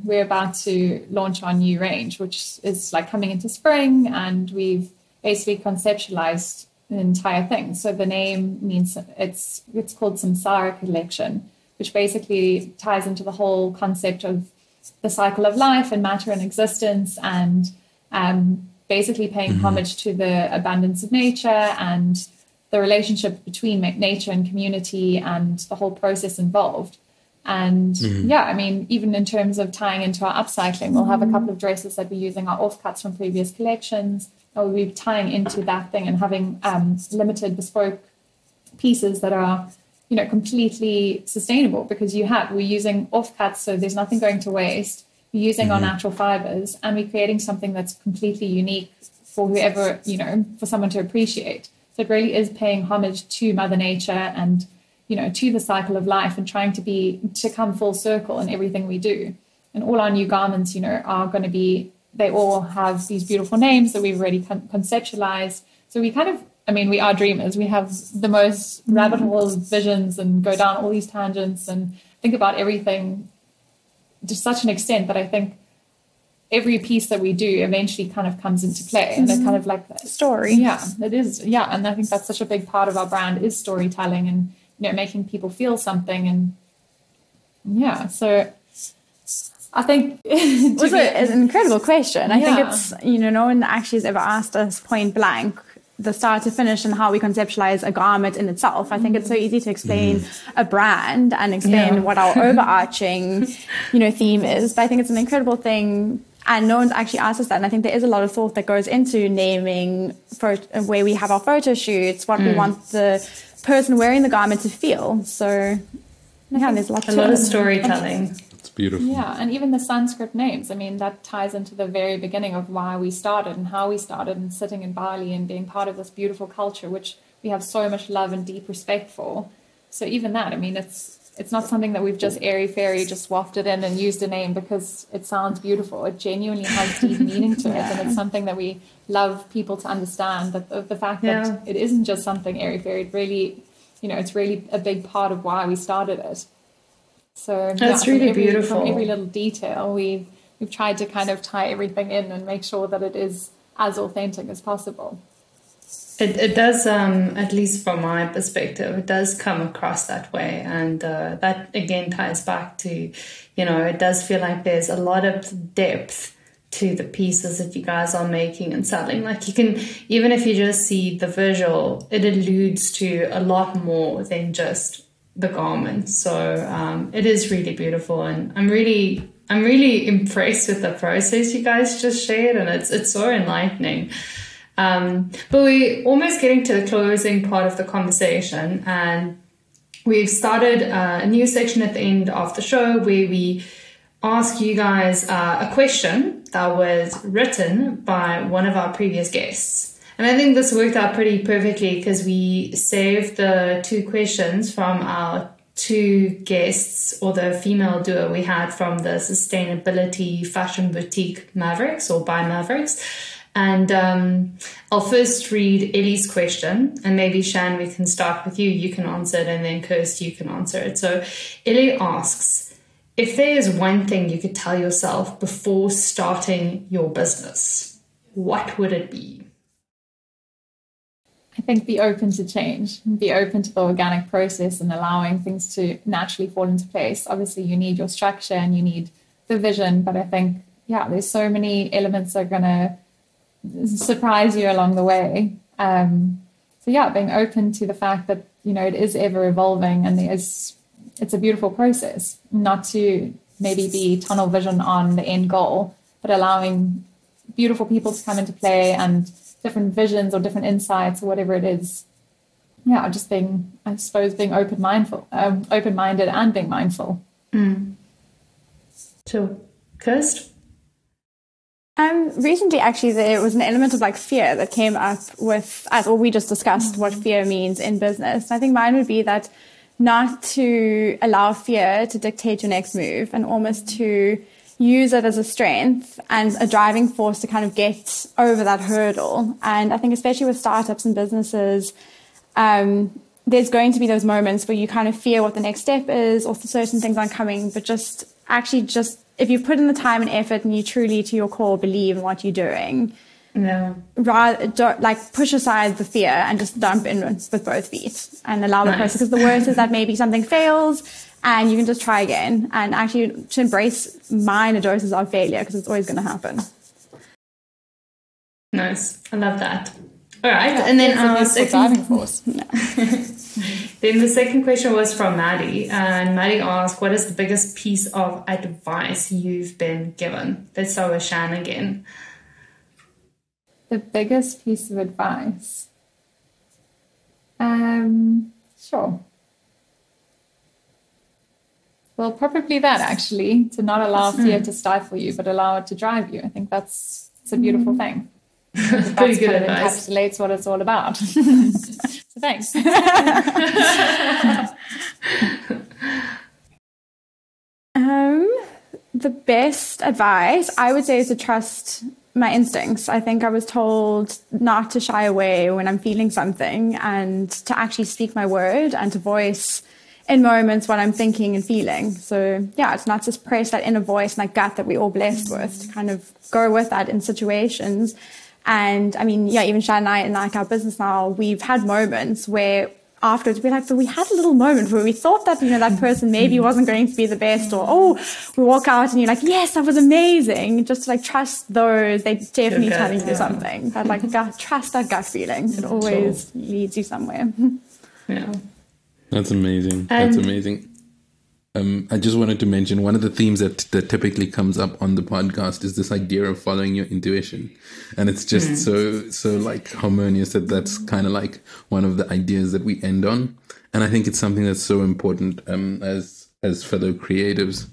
C: we're about to launch our new range, which is like coming into spring, and we've basically conceptualized the entire thing. So the name means it's called Samsara Collection, which basically ties into the whole concept of the cycle of life and matter and existence, and basically paying homage to the abundance of nature and the relationship between nature and community and the whole process involved. And yeah, I mean, even in terms of tying into our upcycling, we'll have a couple of dresses that we're using our offcuts from previous collections, or we'll be tying into that thing and having limited bespoke pieces that are, completely sustainable, because we're using offcuts, so there's nothing going to waste. We're using our natural fibers, and we're creating something that's completely unique for whoever, for someone to appreciate. So it really is paying homage to Mother Nature and, to the cycle of life, and trying to come full circle in everything we do. And all our new garments, are going to be, they all have these beautiful names that we've already conceptualized. So we we are dreamers. We have the most rabbit hole visions and go down all these tangents and think about everything to such an extent that I think every piece that we do eventually kind of comes into play. And it's kind of like a
A: story.
C: Yeah, it is. Yeah. And I think that's such a big part of our brand is storytelling and, making people feel something. And yeah, so I think
A: it was an incredible question. I think it's, no one actually has ever asked us point blank the start to finish and how we conceptualize a garment in itself. I think it's so easy to explain a brand and explain what our overarching, theme is. But I think it's an incredible thing. And no one's actually asked us that. And I think there is a lot of thought that goes into naming where we have our photo shoots, what we want the person wearing the garment to feel. So there's a lot
B: of storytelling.
D: Beautiful.
C: Yeah, and even the Sanskrit names, that ties into the very beginning of why we started and how we started, and sitting in Bali and being part of this beautiful culture, which we have so much love and deep respect for. So even that, it's not something that we've just airy-fairy just wafted in and used a name because it sounds beautiful. It genuinely has deep meaning to it, and it's something that we love people to understand, that the fact that it isn't just something airy-fairy, it really, it's really a big part of why we started it. So
B: that's really beautiful.
C: From every little detail, we've tried to kind of tie everything in and make sure that it is as authentic as possible.
B: It does, at least from my perspective, it does come across that way. And that, again, ties back to, it does feel like there's a lot of depth to the pieces that you guys are making and selling. Like, you can, even if you just see the visual, it alludes to a lot more than just the garment. So it is really beautiful, and I'm really impressed with the process you guys just shared, and it's so enlightening. But we're almost getting to the closing part of the conversation, and we've started a new section at the end of the show where we ask you guys a question that was written by one of our previous guests. And I think this worked out pretty perfectly because we saved the 2 questions from our 2 guests, or the female duo we had from the sustainability fashion boutique Mavericks, or by Mavericks. And I'll first read Ellie's question, and maybe Shan, we can start with you. You can answer it, and then Kirsty, you can answer it. So Ellie asks, if there is one thing you could tell yourself before starting your business, what would it be?
C: I think be open to change, be open to the organic process and allowing things to naturally fall into place. Obviously, you need your structure and you need the vision, but I think, there's so many elements that are going to surprise you along the way. Being open to the fact that, it is ever evolving, and it's a beautiful process, not to maybe be tunnel vision on the end goal, but allowing beautiful people to come into play and different visions or different insights or whatever it is. Just being, I suppose, being open-minded and being mindful.
B: So, Kirst?
A: Recently, actually, there was an element of fear that came up with, as we just discussed, what fear means in business. I think mine would be that not to allow fear to dictate your next move, and almost to use it as a strength and a driving force to kind of get over that hurdle. And I think especially with startups and businesses, there's going to be those moments where you kind of fear what the next step is, or certain things aren't coming, but just if you put in the time and effort and you truly to your core believe in what you're doing, push aside the fear and just jump in with both feet and allow the process. Because the worst is that maybe something fails and you can just try again, and actually to embrace minor doses of failure, because it's always going to happen.
B: Nice. I love that. All right. And then our second force. Then the second question was from Maddie, and Maddie asked, what is the biggest piece of advice you've been given? Let's start with Shan again.
C: The biggest piece of advice. Sure. Well, probably that, actually, to not allow fear to stifle you, but allow it to drive you. I think it's a beautiful thing.
B: Pretty good advice.
C: Encapsulates what it's all about. So thanks.
A: The best advice I would say is to trust my instincts. I think I was told not to shy away when I'm feeling something, and to actually speak my word and to voice in moments what I'm thinking and feeling. So yeah, it's not just press that inner voice and that gut that we're all blessed with, to kind of go with that in situations. And I mean, yeah, even Shannon and I in like our business now, we've had moments where afterwards we're like, but we had a little moment where we thought that, you know, that person maybe wasn't going to be the best, or, oh, we walk out and you're like, yes, that was amazing. Just to like trust those, they're definitely telling you something. But like trust that gut feeling. It always leads you somewhere.
B: Yeah.
D: That's amazing. That's amazing. I just wanted to mention one of the themes that typically comes up on the podcast is this idea of following your intuition. And it's just so like harmonious that that's kind of like one of the ideas that we end on. And I think it's something that's so important as fellow creatives.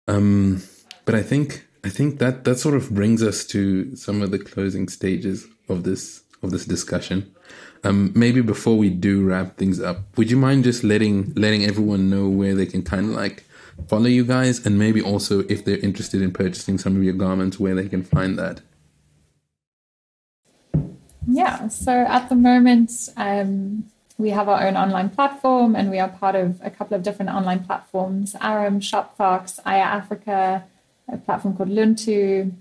D: But I think that sort of brings us to some of the closing stages of this discussion. Maybe before we do wrap things up, would you mind just letting everyone know where they can kind of like follow you guys, and maybe also if they're interested in purchasing some of your garments, where they can find that?
C: Yeah, so at the moment, we have our own online platform, and we are part of a couple of different online platforms: Aram, Shopfox, Aya Africa, a platform called Luntu,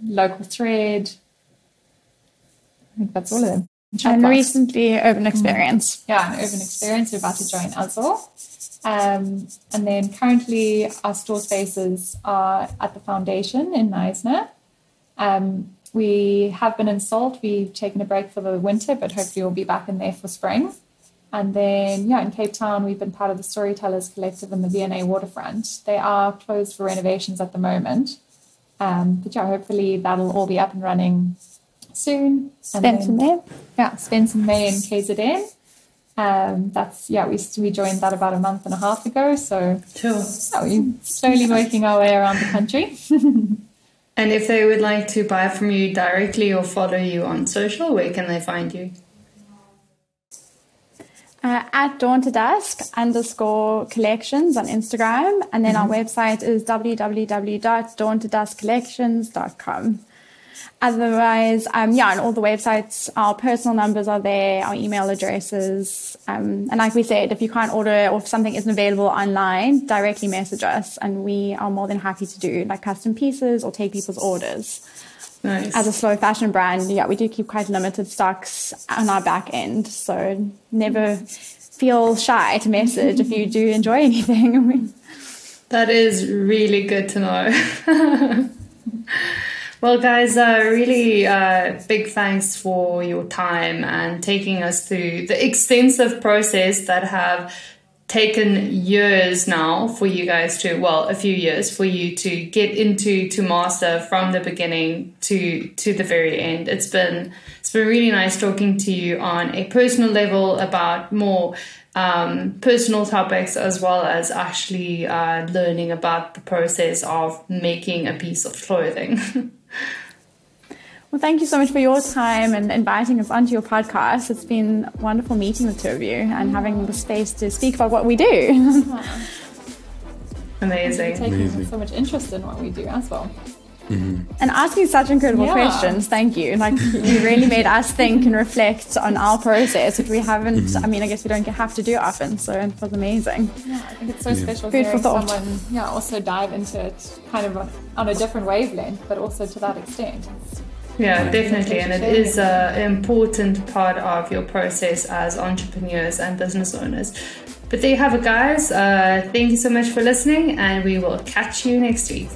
C: Local Thread. I think that's all of them.
A: And recently Urban Experience.
C: Yeah, an Urban Experience. We're about to join as well. And then currently our store spaces are at the Foundation in Neisner. We have been in Salt. We've taken a break for the winter, but hopefully we'll be back in there for spring. And then, in Cape Town, we've been part of the Storytellers Collective and the V&A Waterfront. They are closed for renovations at the moment. But hopefully that'll all be up and running soon.
A: Spencer May.
C: Yeah, Spencer May in KZN. We joined that about a month and a half ago. So we're slowly working our way around the country.
B: And if they would like to buy from you directly or follow you on social, where can they find you?
A: At Dawn to Dusk _collections on Instagram. And then our website is www.dawntoduskcollections.com. Otherwise, on all the websites, our personal numbers are there, our email addresses. And like we said, if you can't order or if something isn't available online, directly message us. And we are more than happy to do like custom pieces or take people's orders.
B: Nice.
A: As a slow fashion brand, we do keep quite limited stocks on our back end. So never feel shy to message if you do enjoy anything.
B: That is really good to know. Well, guys, really big thanks for your time and taking us through the extensive process that have taken years now for you guys to, a few years for you to get into, to master from the beginning to the very end. It's been really nice talking to you on a personal level about more personal topics, as well as actually learning about the process of making a piece of clothing.
A: Well, thank you so much for your time and inviting us onto your podcast. It's been wonderful meeting the two of you and having the space to speak about what we do.
B: Amazing.
C: Taking so much interest in what we do as well.
A: And asking such incredible questions. Thank you. Like, you really made us think and reflect on our process, which we haven't, I guess we don't have to do often. So it was amazing.
C: Yeah, I think it's so special
A: Food for thought.
C: Someone also dive into it kind of on a different wavelength, but also to that extent.
B: Yeah, definitely. And it is an important part of your process as entrepreneurs and business owners. But there you have it, guys. Thank you so much for listening, and we will catch you next week.